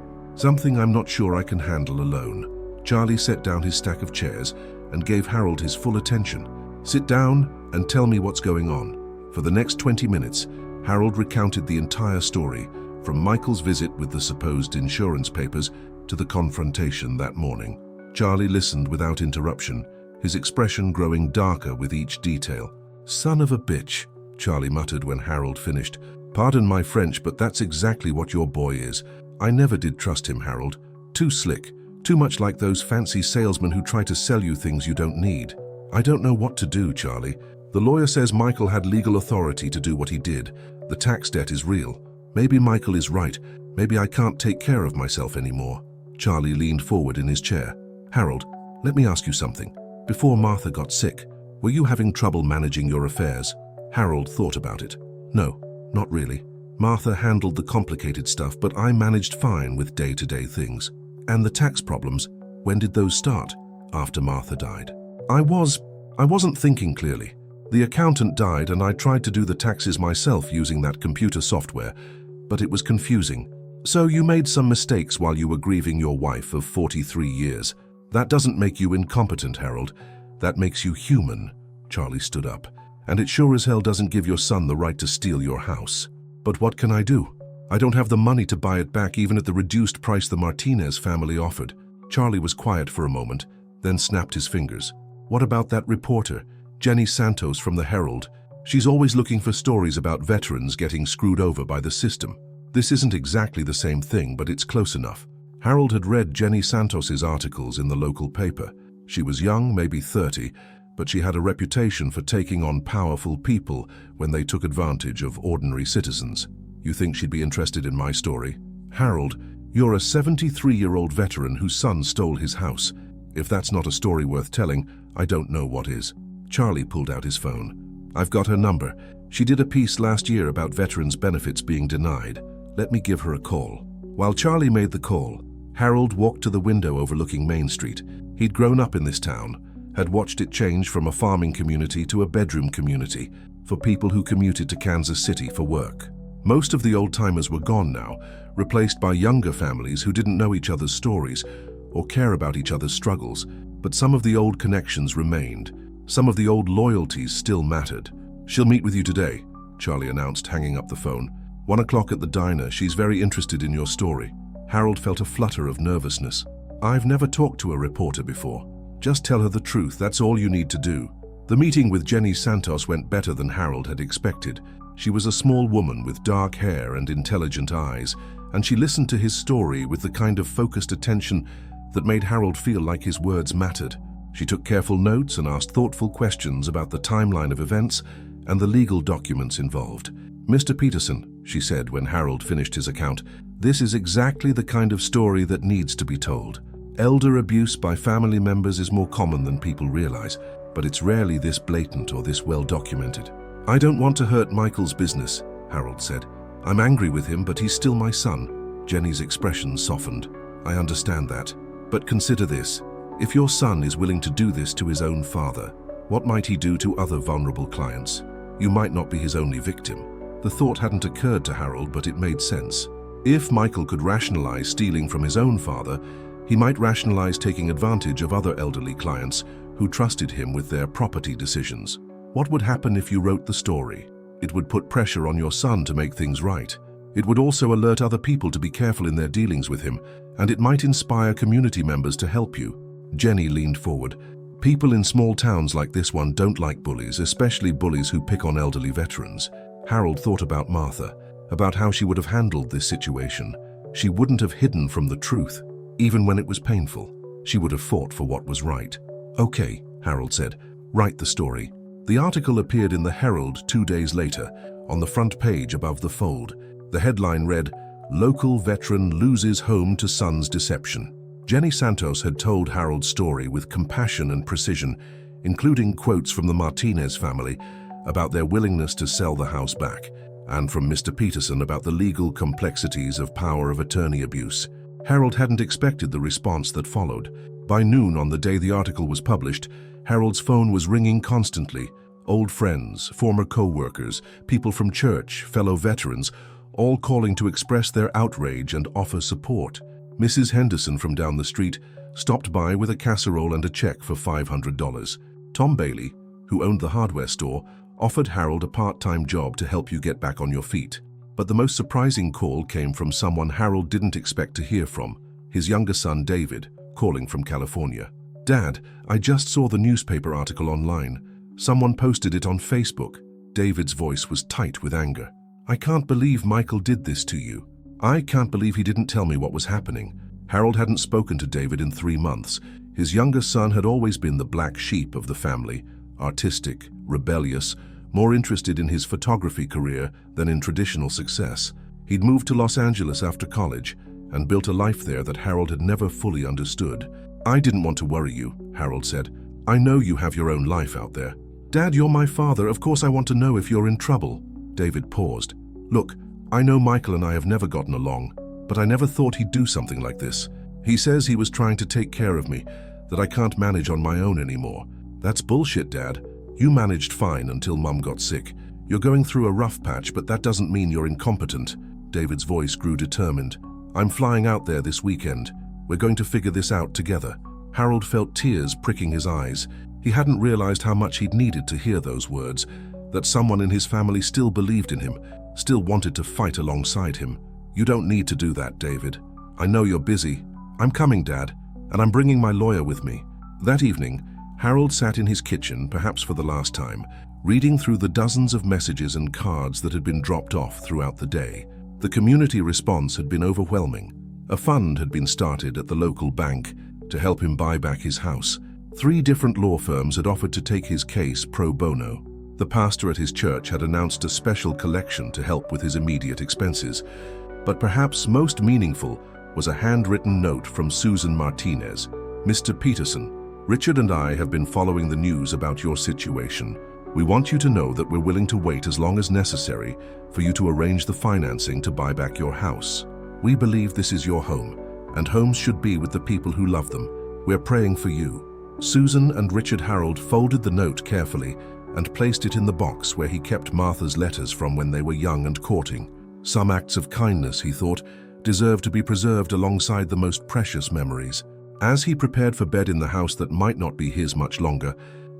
I'm not sure I can handle alone." Charlie set down his stack of chairs and gave Harold his full attention. "Sit down and tell me what's going on." For the next 20 minutes, Harold recounted the entire story, from Michael's visit with the supposed insurance papers to the confrontation that morning. Charlie listened without interruption, his expression growing darker with each detail. "Son of a bitch," Charlie muttered when Harold finished. "Pardon my French, but that's exactly what your boy is. I never did trust him, Harold. Too slick, too much like those fancy salesmen who try to sell you things you don't need." "I don't know what to do, Charlie. The lawyer says Michael had legal authority to do what he did. The tax debt is real. Maybe Michael is right. Maybe I can't take care of myself anymore." Charlie leaned forward in his chair. "Harold, let me ask you something. Before Martha got sick, were you having trouble managing your affairs?" Harold thought about it. "No, not really. Martha handled the complicated stuff, but I managed fine with day-to-day things." "And the tax problems, when did those start?" "After Martha died. I wasn't thinking clearly. The accountant died and I tried to do the taxes myself using that computer software, but it was confusing. So you made some mistakes while you were grieving your wife of 43 years. That doesn't make you incompetent, Harold. That makes you human." Charlie stood up. "And it sure as hell doesn't give your son the right to steal your house." "But what can I do? I don't have the money to buy it back even at the reduced price the Martinez family offered." Charlie was quiet for a moment, then snapped his fingers. "What about that reporter, Jenny Santos from the Herald? She's always looking for stories about veterans getting screwed over by the system. This isn't exactly the same thing, but it's close enough." Harold had read Jenny Santos's articles in the local paper. She was young, maybe 30, but she had a reputation for taking on powerful people when they took advantage of ordinary citizens. "You think she'd be interested in my story?" "Harold, you're a 73-year-old veteran whose son stole his house. If that's not a story worth telling, I don't know what is." Charlie pulled out his phone. "I've got her number. She did a piece last year about veterans' benefits being denied. Let me give her a call." While Charlie made the call, Harold walked to the window overlooking Main Street. He'd grown up in this town, had watched it change from a farming community to a bedroom community for people who commuted to Kansas City for work. Most of the old-timers were gone now, replaced by younger families who didn't know each other's stories or care about each other's struggles, but some of the old connections remained. Some of the old loyalties still mattered. "She'll meet with you today," Charlie announced, hanging up the phone. "1 o'clock at the diner. She's very interested in your story." Harold felt a flutter of nervousness. "I've never talked to a reporter before. Just tell her the truth, that's all you need to do." The meeting with Jenny Santos went better than Harold had expected. She was a small woman with dark hair and intelligent eyes, and she listened to his story with the kind of focused attention that made Harold feel like his words mattered. She took careful notes and asked thoughtful questions about the timeline of events and the legal documents involved. "Mr. Peterson," she said when Harold finished his account, "this is exactly the kind of story that needs to be told. Elder abuse by family members is more common than people realize, but it's rarely this blatant or this well documented." "I don't want to hurt Michael's business," Harold said. "I'm angry with him, but he's still my son." Jenny's expression softened. "I understand that. But consider this. If your son is willing to do this to his own father, what might he do to other vulnerable clients? You might not be his only victim." The thought hadn't occurred to Harold, but it made sense. If Michael could rationalize stealing from his own father, he might rationalize taking advantage of other elderly clients who trusted him with their property decisions. What would happen if you wrote the story? It would put pressure on your son to make things right. It would also alert other people to be careful in their dealings with him, and it might inspire community members to help you. Jenny leaned forward. "People in small towns like this one don't like bullies, especially bullies who pick on elderly veterans." Harold thought about Martha, about how she would have handled this situation. She wouldn't have hidden from the truth, even when it was painful. She would have fought for what was right. "Okay," Harold said, "write the story." The article appeared in the Herald 2 days later, on the front page above the fold. The headline read, "Local Veteran Loses Home to Son's Deception." Jenny Santos had told Harold's story with compassion and precision, including quotes from the Martinez family about their willingness to sell the house back, and from Mr. Peterson about the legal complexities of power of attorney abuse. Harold hadn't expected the response that followed. By noon on the day the article was published, Harold's phone was ringing constantly. Old friends, former co-workers, people from church, fellow veterans, all calling to express their outrage and offer support. Mrs. Henderson from down the street stopped by with a casserole and a check for $500. Tom Bailey, who owned the hardware store, offered Harold a part-time job to help you get back on your feet. But the most surprising call came from someone Harold didn't expect to hear from, his younger son David, calling from California. "Dad, I just saw the newspaper article online. Someone posted it on Facebook." David's voice was tight with anger. "I can't believe Michael did this to you. I can't believe he didn't tell me what was happening." Harold hadn't spoken to David in 3 months. His younger son had always been the black sheep of the family, artistic, rebellious, more interested in his photography career than in traditional success. He'd moved to Los Angeles after college and built a life there that Harold had never fully understood. "I didn't want to worry you," Harold said. "I know you have your own life out there." "Dad, you're my father. Of course I want to know if you're in trouble." David paused. "Look, I know Michael and I have never gotten along, but I never thought he'd do something like this. He says he was trying to take care of me, that I can't manage on my own anymore." "That's bullshit, Dad. You managed fine until Mum got sick. You're going through a rough patch, but that doesn't mean you're incompetent." David's voice grew determined. "I'm flying out there this weekend. We're going to figure this out together." Harold felt tears pricking his eyes. He hadn't realized how much he'd needed to hear those words, that someone in his family still believed in him, still wanted to fight alongside him. "You don't need to do that, David. I know you're busy." "I'm coming, Dad, and I'm bringing my lawyer with me." That evening, Harold sat in his kitchen, perhaps for the last time, reading through the dozens of messages and cards that had been dropped off throughout the day. The community response had been overwhelming. A fund had been started at the local bank to help him buy back his house. 3 different law firms had offered to take his case pro bono. The pastor at his church had announced a special collection to help with his immediate expenses. But perhaps most meaningful was a handwritten note from Susan Martinez. "Mr. Peterson, Richard and I have been following the news about your situation. We want you to know that we're willing to wait as long as necessary for you to arrange the financing to buy back your house. We believe this is your home, and homes should be with the people who love them. We're praying for you." Susan and Richard Harold folded the note carefully and placed it in the box where he kept Martha's letters from when they were young and courting. Some acts of kindness, he thought, deserve to be preserved alongside the most precious memories. As he prepared for bed in the house that might not be his much longer,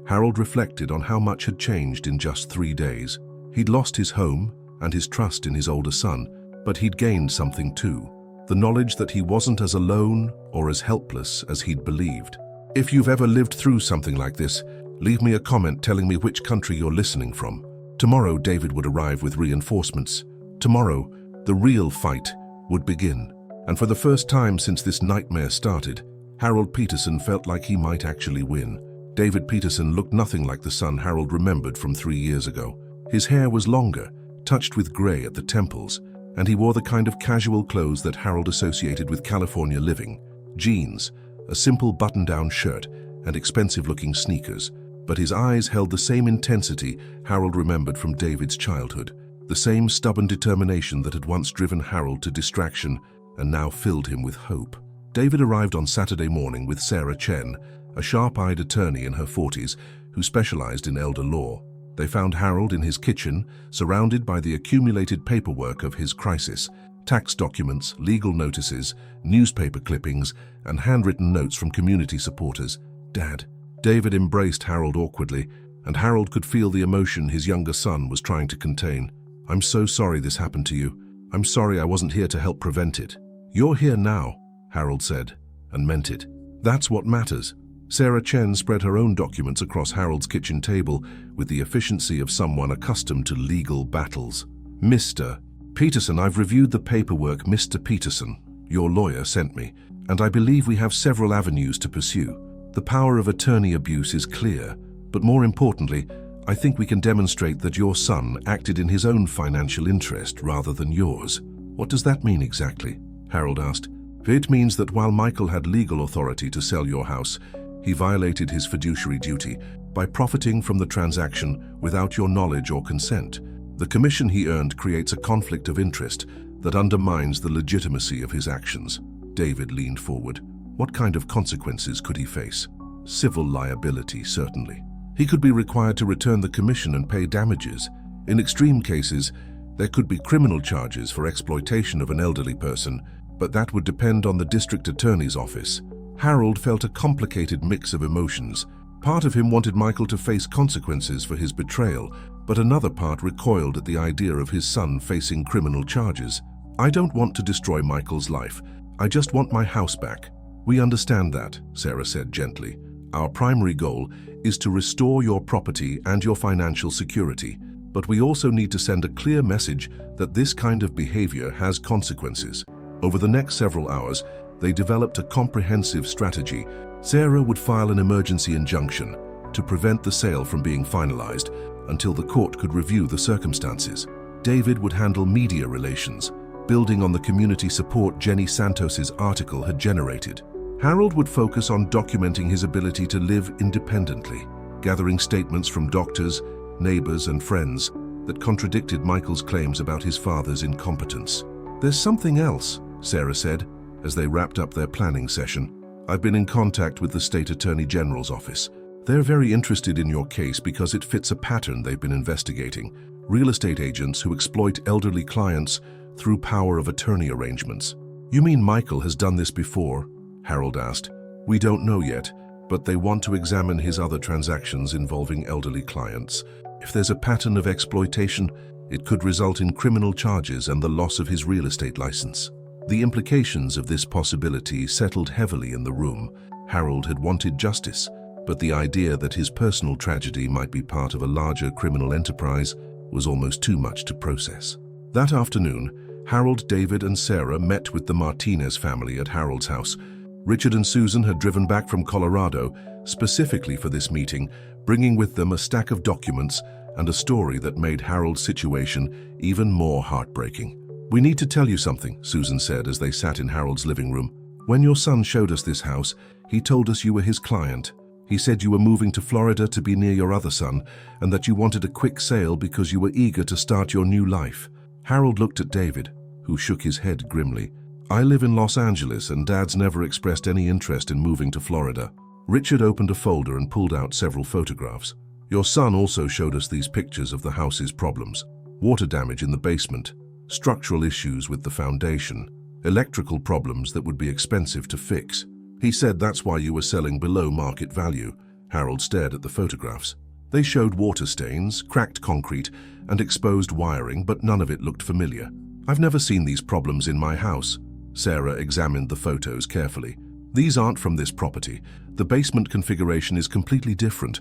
Harold reflected on how much had changed in just 3 days. He'd lost his home and his trust in his older son, but he'd gained something too. The knowledge that he wasn't as alone or as helpless as he'd believed. If you've ever lived through something like this, leave me a comment telling me which country you're listening from. Tomorrow, David would arrive with reinforcements. Tomorrow, the real fight would begin. And for the first time since this nightmare started, Harold Peterson felt like he might actually win. David Peterson looked nothing like the son Harold remembered from 3 years ago. His hair was longer, touched with gray at the temples, and he wore the kind of casual clothes that Harold associated with California living. Jeans, a simple button-down shirt, and expensive-looking sneakers. But his eyes held the same intensity Harold remembered from David's childhood, the same stubborn determination that had once driven Harold to distraction and now filled him with hope. David arrived on Saturday morning with Sarah Chen, a sharp-eyed attorney in her 40s who specialized in elder law. They found Harold in his kitchen, surrounded by the accumulated paperwork of his crisis: tax documents, legal notices, newspaper clippings, and handwritten notes from community supporters. "Dad." David embraced Harold awkwardly, and Harold could feel the emotion his younger son was trying to contain. "I'm so sorry this happened to you. I'm sorry I wasn't here to help prevent it." "You're here now," Harold said, and meant it. "That's what matters." Sarah Chen spread her own documents across Harold's kitchen table with the efficiency of someone accustomed to legal battles. "Mr. Peterson, I've reviewed the paperwork Mr. Peterson, your lawyer, sent me, and I believe we have several avenues to pursue. The power of attorney abuse is clear, but more importantly, I think we can demonstrate that your son acted in his own financial interest rather than yours." "What does that mean exactly?" Harold asked. "It means that while Michael had legal authority to sell your house, he violated his fiduciary duty by profiting from the transaction without your knowledge or consent. The commission he earned creates a conflict of interest that undermines the legitimacy of his actions." David leaned forward. What kind of consequences could he face? Civil liability, certainly. He could be required to return the commission and pay damages. In extreme cases, there could be criminal charges for exploitation of an elderly person, but that would depend on the district attorney's office. Harold felt a complicated mix of emotions. Part of him wanted Michael to face consequences for his betrayal, but another part recoiled at the idea of his son facing criminal charges. "I don't want to destroy Michael's life. I just want my house back." "We understand that," Sarah said gently. "Our primary goal is to restore your property and your financial security, but we also need to send a clear message that this kind of behavior has consequences." Over the next several hours, they developed a comprehensive strategy. Sarah would file an emergency injunction to prevent the sale from being finalized until the court could review the circumstances. David would handle media relations, building on the community support Jenny Santos's article had generated. Harold would focus on documenting his ability to live independently, gathering statements from doctors, neighbors, and friends that contradicted Michael's claims about his father's incompetence. "There's something else," Sarah said, as they wrapped up their planning session. "I've been in contact with the State Attorney General's office. They're very interested in your case because it fits a pattern they've been investigating: real estate agents who exploit elderly clients through power of attorney arrangements." "You mean Michael has done this before?" Harold asked. "We don't know yet, but they want to examine his other transactions involving elderly clients. If there's a pattern of exploitation, it could result in criminal charges and the loss of his real estate license." The implications of this possibility settled heavily in the room. Harold had wanted justice, but the idea that his personal tragedy might be part of a larger criminal enterprise was almost too much to process. That afternoon, Harold, David, and Sarah met with the Martinez family at Harold's house. Richard and Susan had driven back from Colorado specifically for this meeting, bringing with them a stack of documents and a story that made Harold's situation even more heartbreaking. "We need to tell you something," Susan said as they sat in Harold's living room. "When your son showed us this house, he told us you were his client. He said you were moving to Florida to be near your other son, and that you wanted a quick sale because you were eager to start your new life." Harold looked at David, who shook his head grimly. "I live in Los Angeles, and Dad's never expressed any interest in moving to Florida." Richard opened a folder and pulled out several photographs. "Your son also showed us these pictures of the house's problems: water damage in the basement, structural issues with the foundation, electrical problems that would be expensive to fix. He said that's why you were selling below market value. Harold stared at the photographs. They showed water stains, cracked concrete, and exposed wiring, but none of it looked familiar. I've never seen these problems in my house. Sarah examined the photos carefully. These aren't from this property. The basement configuration is completely different,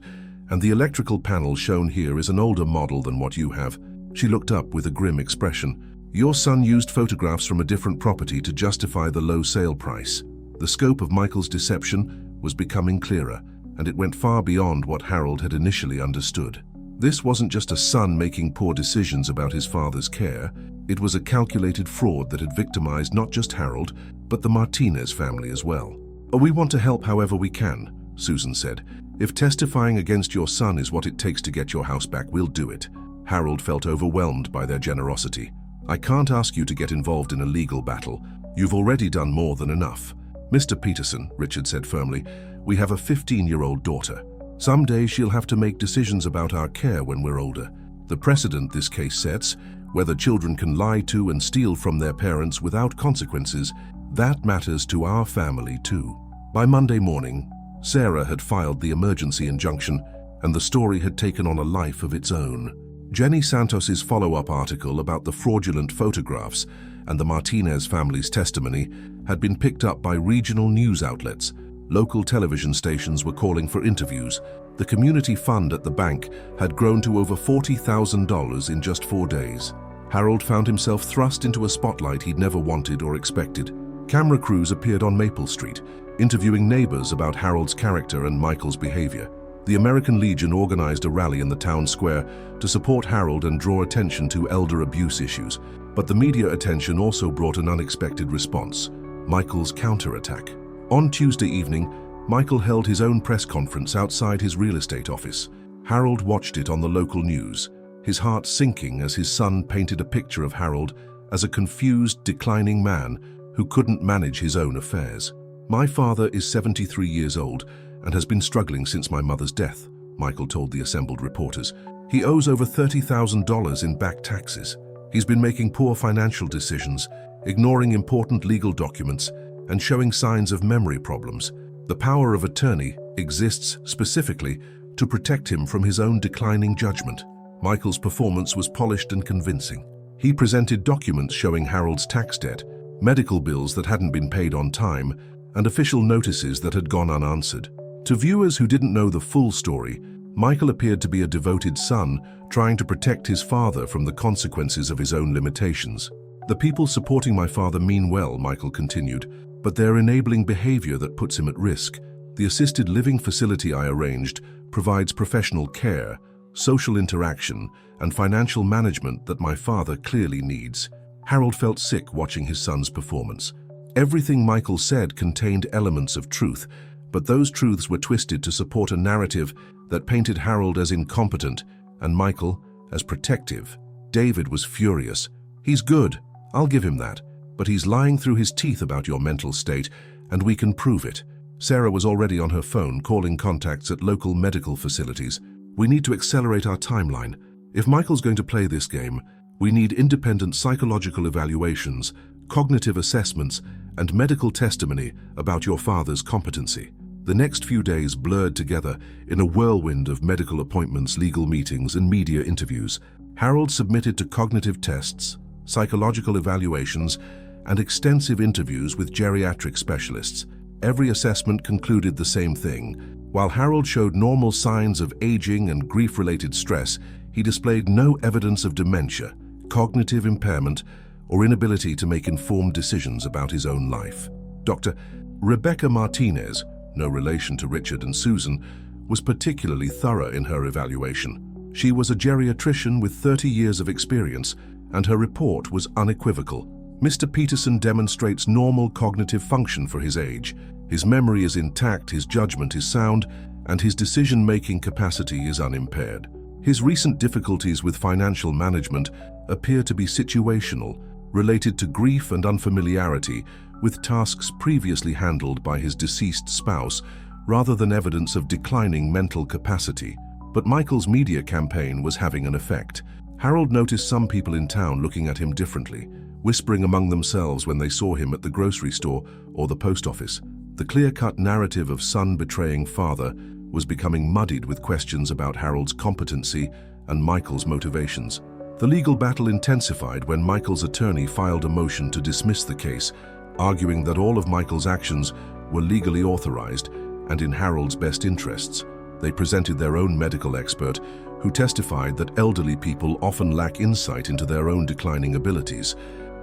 and the electrical panel shown here is an older model than what you have. She looked up with a grim expression. Your son used photographs from a different property to justify the low sale price. The scope of Michael's deception was becoming clearer, and it went far beyond what Harold had initially understood. This wasn't just a son making poor decisions about his father's care. It was a calculated fraud that had victimized not just Harold, but the Martinez family as well. We want to help however we can, Susan said. If testifying against your son is what it takes to get your house back, we'll do it. Harold felt overwhelmed by their generosity. I can't ask you to get involved in a legal battle. You've already done more than enough. Mr. Peterson, Richard said firmly, we have a 15-year-old daughter. Someday she'll have to make decisions about our care when we're older. The precedent this case sets, whether children can lie to and steal from their parents without consequences, that matters to our family too. By Monday morning, Sarah had filed the emergency injunction, and the story had taken on a life of its own. Jenny Santos's follow-up article about the fraudulent photographs and the Martinez family's testimony had been picked up by regional news outlets. Local television stations were calling for interviews. The community fund at the bank had grown to over $40,000 in just 4 days. Harold found himself thrust into a spotlight he'd never wanted or expected. Camera crews appeared on Maple Street, interviewing neighbors about Harold's character and Michael's behavior. The American Legion organized a rally in the town square to support Harold and draw attention to elder abuse issues. But the media attention also brought an unexpected response: Michael's counterattack. On Tuesday evening, Michael held his own press conference outside his real estate office. Harold watched it on the local news, his heart sinking as his son painted a picture of Harold as a confused, declining man who couldn't manage his own affairs. My father is 73 years old and has been struggling since my mother's death, Michael told the assembled reporters. He owes over $30,000 in back taxes. He's been making poor financial decisions, ignoring important legal documents, and showing signs of memory problems. The power of attorney exists specifically to protect him from his own declining judgment. Michael's performance was polished and convincing. He presented documents showing Harold's tax debt, medical bills that hadn't been paid on time, and official notices that had gone unanswered. To viewers who didn't know the full story, Michael appeared to be a devoted son trying to protect his father from the consequences of his own limitations. The people supporting my father mean well, Michael continued, but they're enabling behavior that puts him at risk. The assisted living facility I arranged provides professional care, social interaction, and financial management that my father clearly needs. Harold felt sick watching his son's performance. Everything Michael said contained elements of truth, but those truths were twisted to support a narrative that painted Harold as incompetent and Michael as protective. David was furious. He's good, I'll give him that, but he's lying through his teeth about your mental state, and we can prove it. Sarah was already on her phone calling contacts at local medical facilities. We need to accelerate our timeline. If Michael's going to play this game, we need independent psychological evaluations, cognitive assessments, and medical testimony about your father's competency. The next few days blurred together in a whirlwind of medical appointments, legal meetings, and media interviews. Harold submitted to cognitive tests, psychological evaluations, and extensive interviews with geriatric specialists. Every assessment concluded the same thing. While Harold showed normal signs of aging and grief-related stress, he displayed no evidence of dementia, cognitive impairment, or inability to make informed decisions about his own life. Dr. Rebecca Martinez, no relation to Richard and Susan, was particularly thorough in her evaluation. She was a geriatrician with 30 years of experience, and her report was unequivocal. Mr. Peterson demonstrates normal cognitive function for his age. His memory is intact, his judgment is sound, and his decision-making capacity is unimpaired. His recent difficulties with financial management appear to be situational, related to grief and unfamiliarity with tasks previously handled by his deceased spouse, rather than evidence of declining mental capacity. But Michael's media campaign was having an effect. Harold noticed some people in town looking at him differently, whispering among themselves when they saw him at the grocery store or the post office. The clear-cut narrative of son betraying father was becoming muddied with questions about Harold's competency and Michael's motivations. The legal battle intensified when Michael's attorney filed a motion to dismiss the case, arguing that all of Michael's actions were legally authorized and in Harold's best interests. They presented their own medical expert, who testified that elderly people often lack insight into their own declining abilities.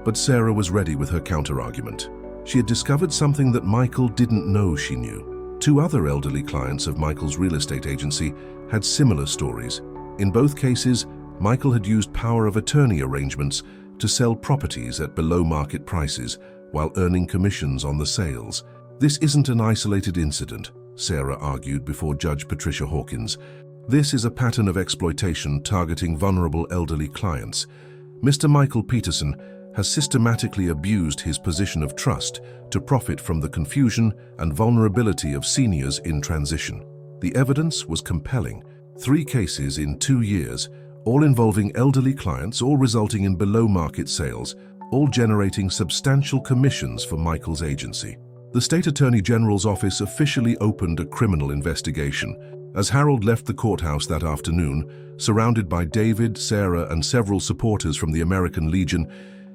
But Sarah was ready with her counter-argument. She had discovered something that Michael didn't know she knew. 2 other elderly clients of Michael's real estate agency had similar stories. In both cases, Michael had used power of attorney arrangements to sell properties at below-market prices while earning commissions on the sales. This isn't an isolated incident, Sarah argued before Judge Patricia Hawkins. This is a pattern of exploitation targeting vulnerable elderly clients. Mr. Michael Peterson has systematically abused his position of trust to profit from the confusion and vulnerability of seniors in transition. The evidence was compelling. 3 cases in 2 years, all involving elderly clients, all resulting in below-market sales, all generating substantial commissions for Michael's agency. The State Attorney General's office officially opened a criminal investigation. As Harold left the courthouse that afternoon, surrounded by David, Sarah, and several supporters from the American Legion,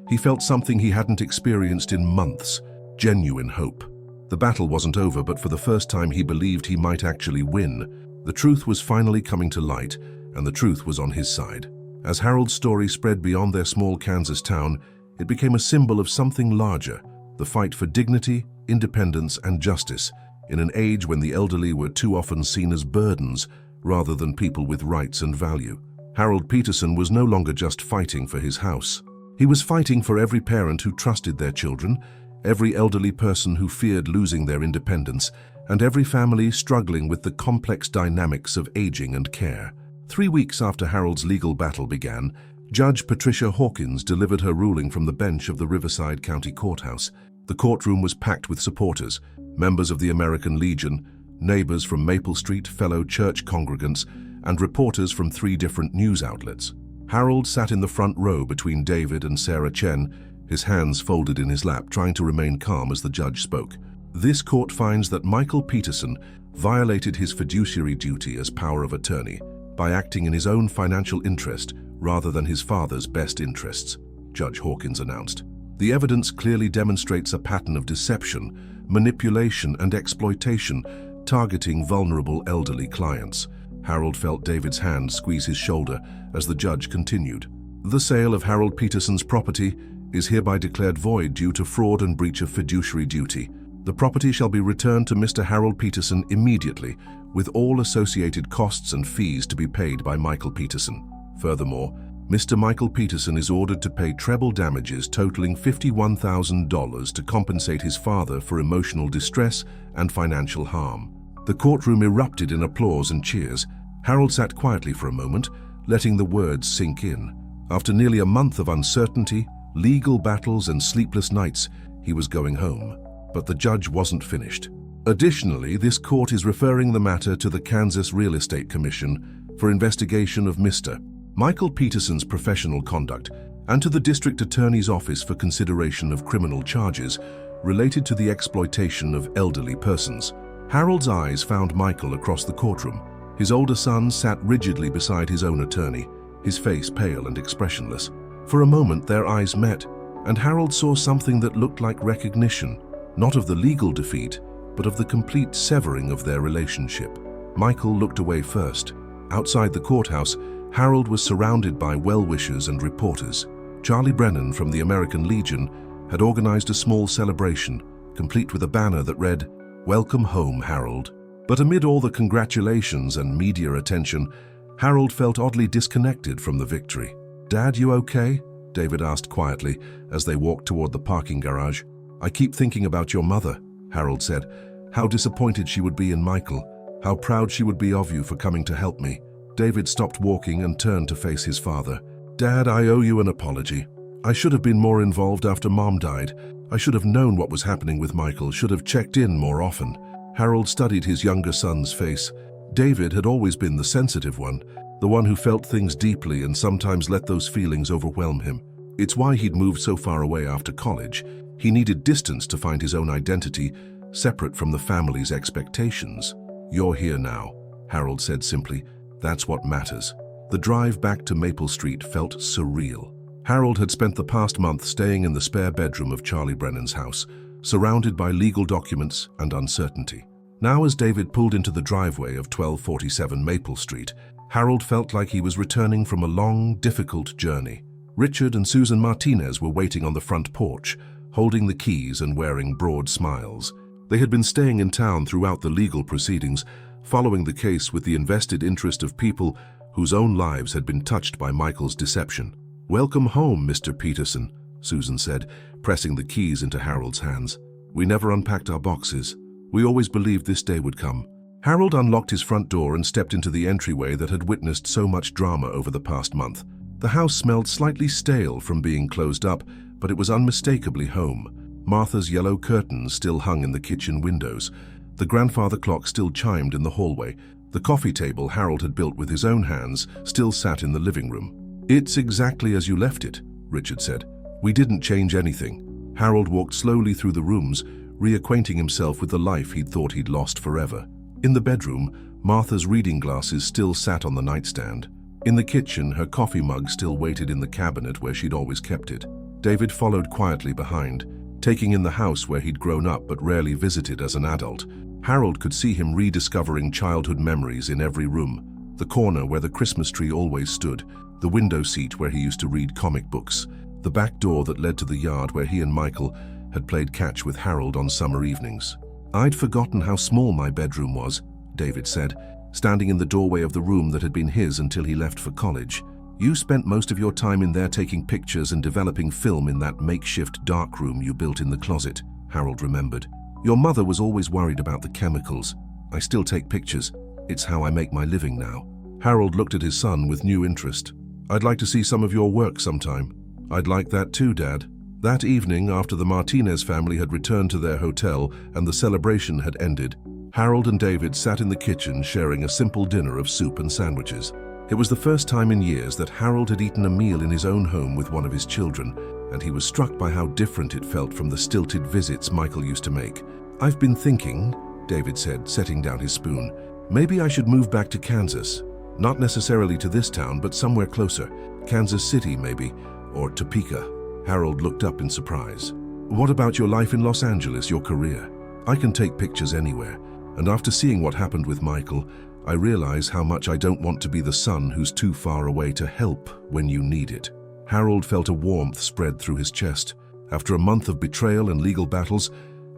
he felt something he hadn't experienced in months: genuine hope. The battle wasn't over, but for the first time he believed he might actually win. The truth was finally coming to light, and the truth was on his side. As Harold's story spread beyond their small Kansas town, it became a symbol of something larger: the fight for dignity, independence, and justice, in an age when the elderly were too often seen as burdens rather than people with rights and value. Harold Peterson was no longer just fighting for his house. He was fighting for every parent who trusted their children, every elderly person who feared losing their independence, and every family struggling with the complex dynamics of aging and care. 3 weeks after Harold's legal battle began, Judge Patricia Hawkins delivered her ruling from the bench of the Riverside County Courthouse. The courtroom was packed with supporters, members of the American Legion, neighbors from Maple Street, fellow church congregants, and reporters from 3 different news outlets. Harold sat in the front row between David and Sarah Chen, his hands folded in his lap, trying to remain calm as the judge spoke. This court finds that Michael Peterson violated his fiduciary duty as power of attorney by acting in his own financial interest rather than his father's best interests, Judge Hawkins announced. The evidence clearly demonstrates a pattern of deception, manipulation, and exploitation targeting vulnerable elderly clients. Harold felt David's hand squeeze his shoulder as the judge continued. The sale of Harold Peterson's property is hereby declared void due to fraud and breach of fiduciary duty. The property shall be returned to Mr. Harold Peterson immediately, with all associated costs and fees to be paid by Michael Peterson. Furthermore, Mr. Michael Peterson is ordered to pay treble damages totaling $51,000 to compensate his father for emotional distress and financial harm. The courtroom erupted in applause and cheers. Harold sat quietly for a moment, letting the words sink in. After nearly a month of uncertainty, legal battles, and sleepless nights, he was going home. But the judge wasn't finished. Additionally, this court is referring the matter to the Kansas Real Estate Commission for investigation of Mr. Michael Peterson's professional conduct and to the district attorney's office for consideration of criminal charges related to the exploitation of elderly persons. Harold's eyes found Michael across the courtroom. His older son sat rigidly beside his own attorney, his face pale and expressionless. For a moment their eyes met, and Harold saw something that looked like recognition, not of the legal defeat, but of the complete severing of their relationship. Michael looked away first. Outside the courthouse, Harold was surrounded by well-wishers and reporters. Charlie Brennan from the American Legion had organized a small celebration, complete with a banner that read, "Welcome home, Harold." But amid all the congratulations and media attention, Harold felt oddly disconnected from the victory. "Dad, you okay?" David asked quietly as they walked toward the parking garage. "I keep thinking about your mother," Harold said. "How disappointed she would be in Michael. How proud she would be of you for coming to help me." David stopped walking and turned to face his father. "Dad, I owe you an apology. I should have been more involved after Mom died. I should have known what was happening with Michael, should have checked in more often." Harold studied his younger son's face. David had always been the sensitive one, the one who felt things deeply and sometimes let those feelings overwhelm him. It's why he'd moved so far away after college. He needed distance to find his own identity, separate from the family's expectations. "You're here now," Harold said simply. "That's what matters." The drive back to Maple Street felt surreal. Harold had spent the past month staying in the spare bedroom of Charlie Brennan's house, surrounded by legal documents and uncertainty. Now, as David pulled into the driveway of 1247 Maple Street, Harold felt like he was returning from a long, difficult journey. Richard and Susan Martinez were waiting on the front porch, holding the keys and wearing broad smiles. They had been staying in town throughout the legal proceedings, following the case with the invested interest of people whose own lives had been touched by Michael's deception. "Welcome home, Mr. Peterson," Susan said, pressing the keys into Harold's hands. "We never unpacked our boxes. We always believed this day would come." Harold unlocked his front door and stepped into the entryway that had witnessed so much drama over the past month. The house smelled slightly stale from being closed up, but it was unmistakably home. Martha's yellow curtains still hung in the kitchen windows. The grandfather clock still chimed in the hallway. The coffee table Harold had built with his own hands still sat in the living room. "It's exactly as you left it," Richard said. "We didn't change anything." Harold walked slowly through the rooms, reacquainting himself with the life he'd thought he'd lost forever. In the bedroom, Martha's reading glasses still sat on the nightstand. In the kitchen, her coffee mug still waited in the cabinet where she'd always kept it. David followed quietly behind, taking in the house where he'd grown up but rarely visited as an adult. Harold could see him rediscovering childhood memories in every room. The corner where the Christmas tree always stood, the window seat where he used to read comic books, the back door that led to the yard where he and Michael had played catch with Harold on summer evenings. "I'd forgotten how small my bedroom was," David said, standing in the doorway of the room that had been his until he left for college. "You spent most of your time in there taking pictures and developing film in that makeshift dark room you built in the closet," Harold remembered. "Your mother was always worried about the chemicals. I still take pictures. It's how I make my living now." Harold looked at his son with new interest. "I'd like to see some of your work sometime." "I'd like that too, Dad." That evening, after the Martinez family had returned to their hotel and the celebration had ended, Harold and David sat in the kitchen sharing a simple dinner of soup and sandwiches. It was the first time in years that Harold had eaten a meal in his own home with one of his children, and he was struck by how different it felt from the stilted visits Michael used to make. "I've been thinking," David said, setting down his spoon, "maybe I should move back to Kansas. Not necessarily to this town, but somewhere closer. Kansas City, maybe, or Topeka." Harold looked up in surprise. "What about your life in Los Angeles, your career? I can take pictures anywhere, and after seeing what happened with Michael, I realize how much I don't want to be the son who's too far away to help when you need it." Harold felt a warmth spread through his chest. After a month of betrayal and legal battles,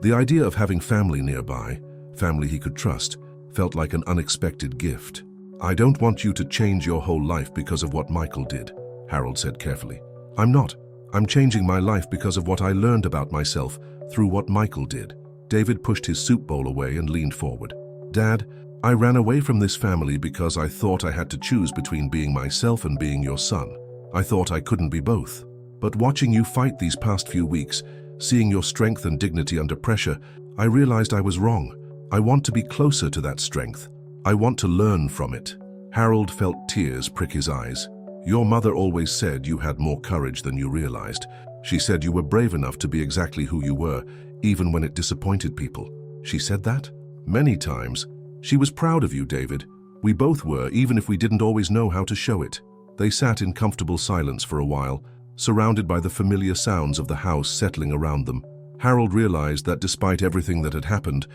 the idea of having family nearby, family he could trust, felt like an unexpected gift. "I don't want you to change your whole life because of what Michael did," Harold said carefully. "I'm not. I'm changing my life because of what I learned about myself through what Michael did." David pushed his soup bowl away and leaned forward. "Dad, I ran away from this family because I thought I had to choose between being myself and being your son. I thought I couldn't be both. But watching you fight these past few weeks, seeing your strength and dignity under pressure, I realized I was wrong. I want to be closer to that strength. I want to learn from it." Harold felt tears prick his eyes. "Your mother always said you had more courage than you realized. She said you were brave enough to be exactly who you were, even when it disappointed people." "She said that?" "Many times. She was proud of you, David. We both were, even if we didn't always know how to show it." They sat in comfortable silence for a while, surrounded by the familiar sounds of the house settling around them. Harold realized that despite everything that had happened,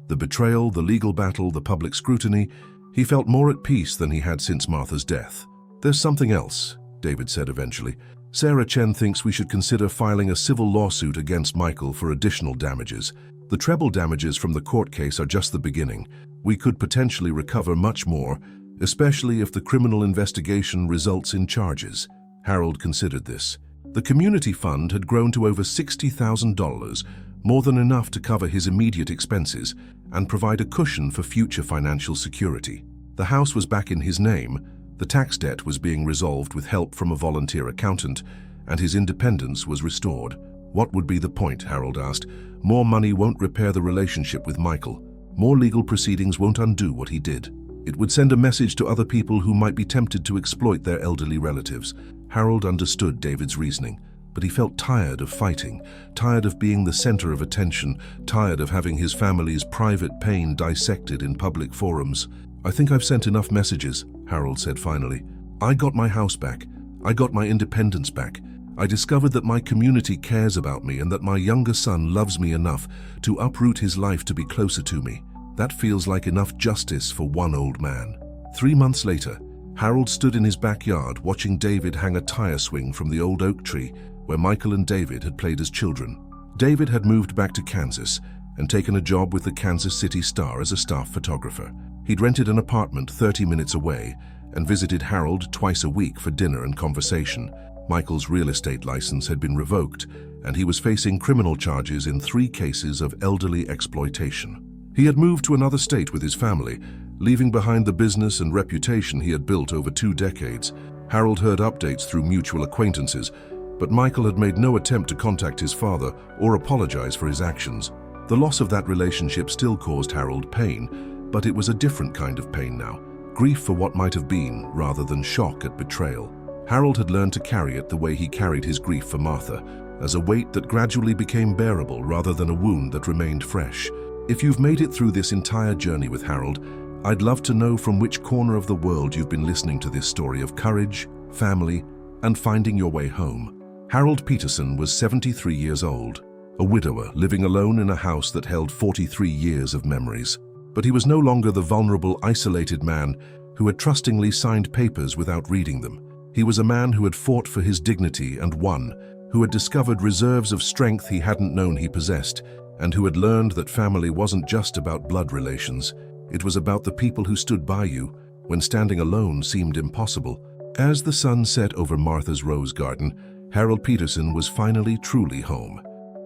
the betrayal, the legal battle, the public scrutiny, he felt more at peace than he had since Martha's death. "There's something else," David said eventually. "Sarah Chen thinks we should consider filing a civil lawsuit against Michael for additional damages. The treble damages from the court case are just the beginning. We could potentially recover much more, especially if the criminal investigation results in charges." Harold considered this. The community fund had grown to over $60,000, more than enough to cover his immediate expenses and provide a cushion for future financial security. The house was back in his name, the tax debt was being resolved with help from a volunteer accountant, and his independence was restored. What would be the point, Harold asked? More money won't repair the relationship with Michael. More legal proceedings won't undo what he did. It would send a message to other people who might be tempted to exploit their elderly relatives. Harold understood David's reasoning, but he felt tired of fighting, tired of being the center of attention, tired of having his family's private pain dissected in public forums. "I think I've sent enough messages," Harold said finally. "I got my house back. I got my independence back. I discovered that my community cares about me and that my younger son loves me enough to uproot his life to be closer to me. That feels like enough justice for one old man." 3 months later, Harold stood in his backyard watching David hang a tire swing from the old oak tree where Michael and David had played as children. David had moved back to Kansas and taken a job with the Kansas City Star as a staff photographer. He'd rented an apartment 30 minutes away and visited Harold twice a week for dinner and conversation. Michael's real estate license had been revoked, and he was facing criminal charges in 3 cases of elderly exploitation. He had moved to another state with his family, leaving behind the business and reputation he had built over 2 decades. Harold heard updates through mutual acquaintances, but Michael had made no attempt to contact his father or apologize for his actions. The loss of that relationship still caused Harold pain, but it was a different kind of pain now. Grief for what might have been, rather than shock at betrayal. Harold had learned to carry it the way he carried his grief for Martha, as a weight that gradually became bearable rather than a wound that remained fresh. If you've made it through this entire journey with Harold, I'd love to know from which corner of the world you've been listening to this story of courage, family, and finding your way home. Harold Peterson was 73 years old, a widower living alone in a house that held 43 years of memories. But he was no longer the vulnerable, isolated man who had trustingly signed papers without reading them. He was a man who had fought for his dignity and won, who had discovered reserves of strength he hadn't known he possessed, and who had learned that family wasn't just about blood relations. It was about the people who stood by you when standing alone seemed impossible. As the sun set over Martha's rose garden, Harold Peterson was finally truly home.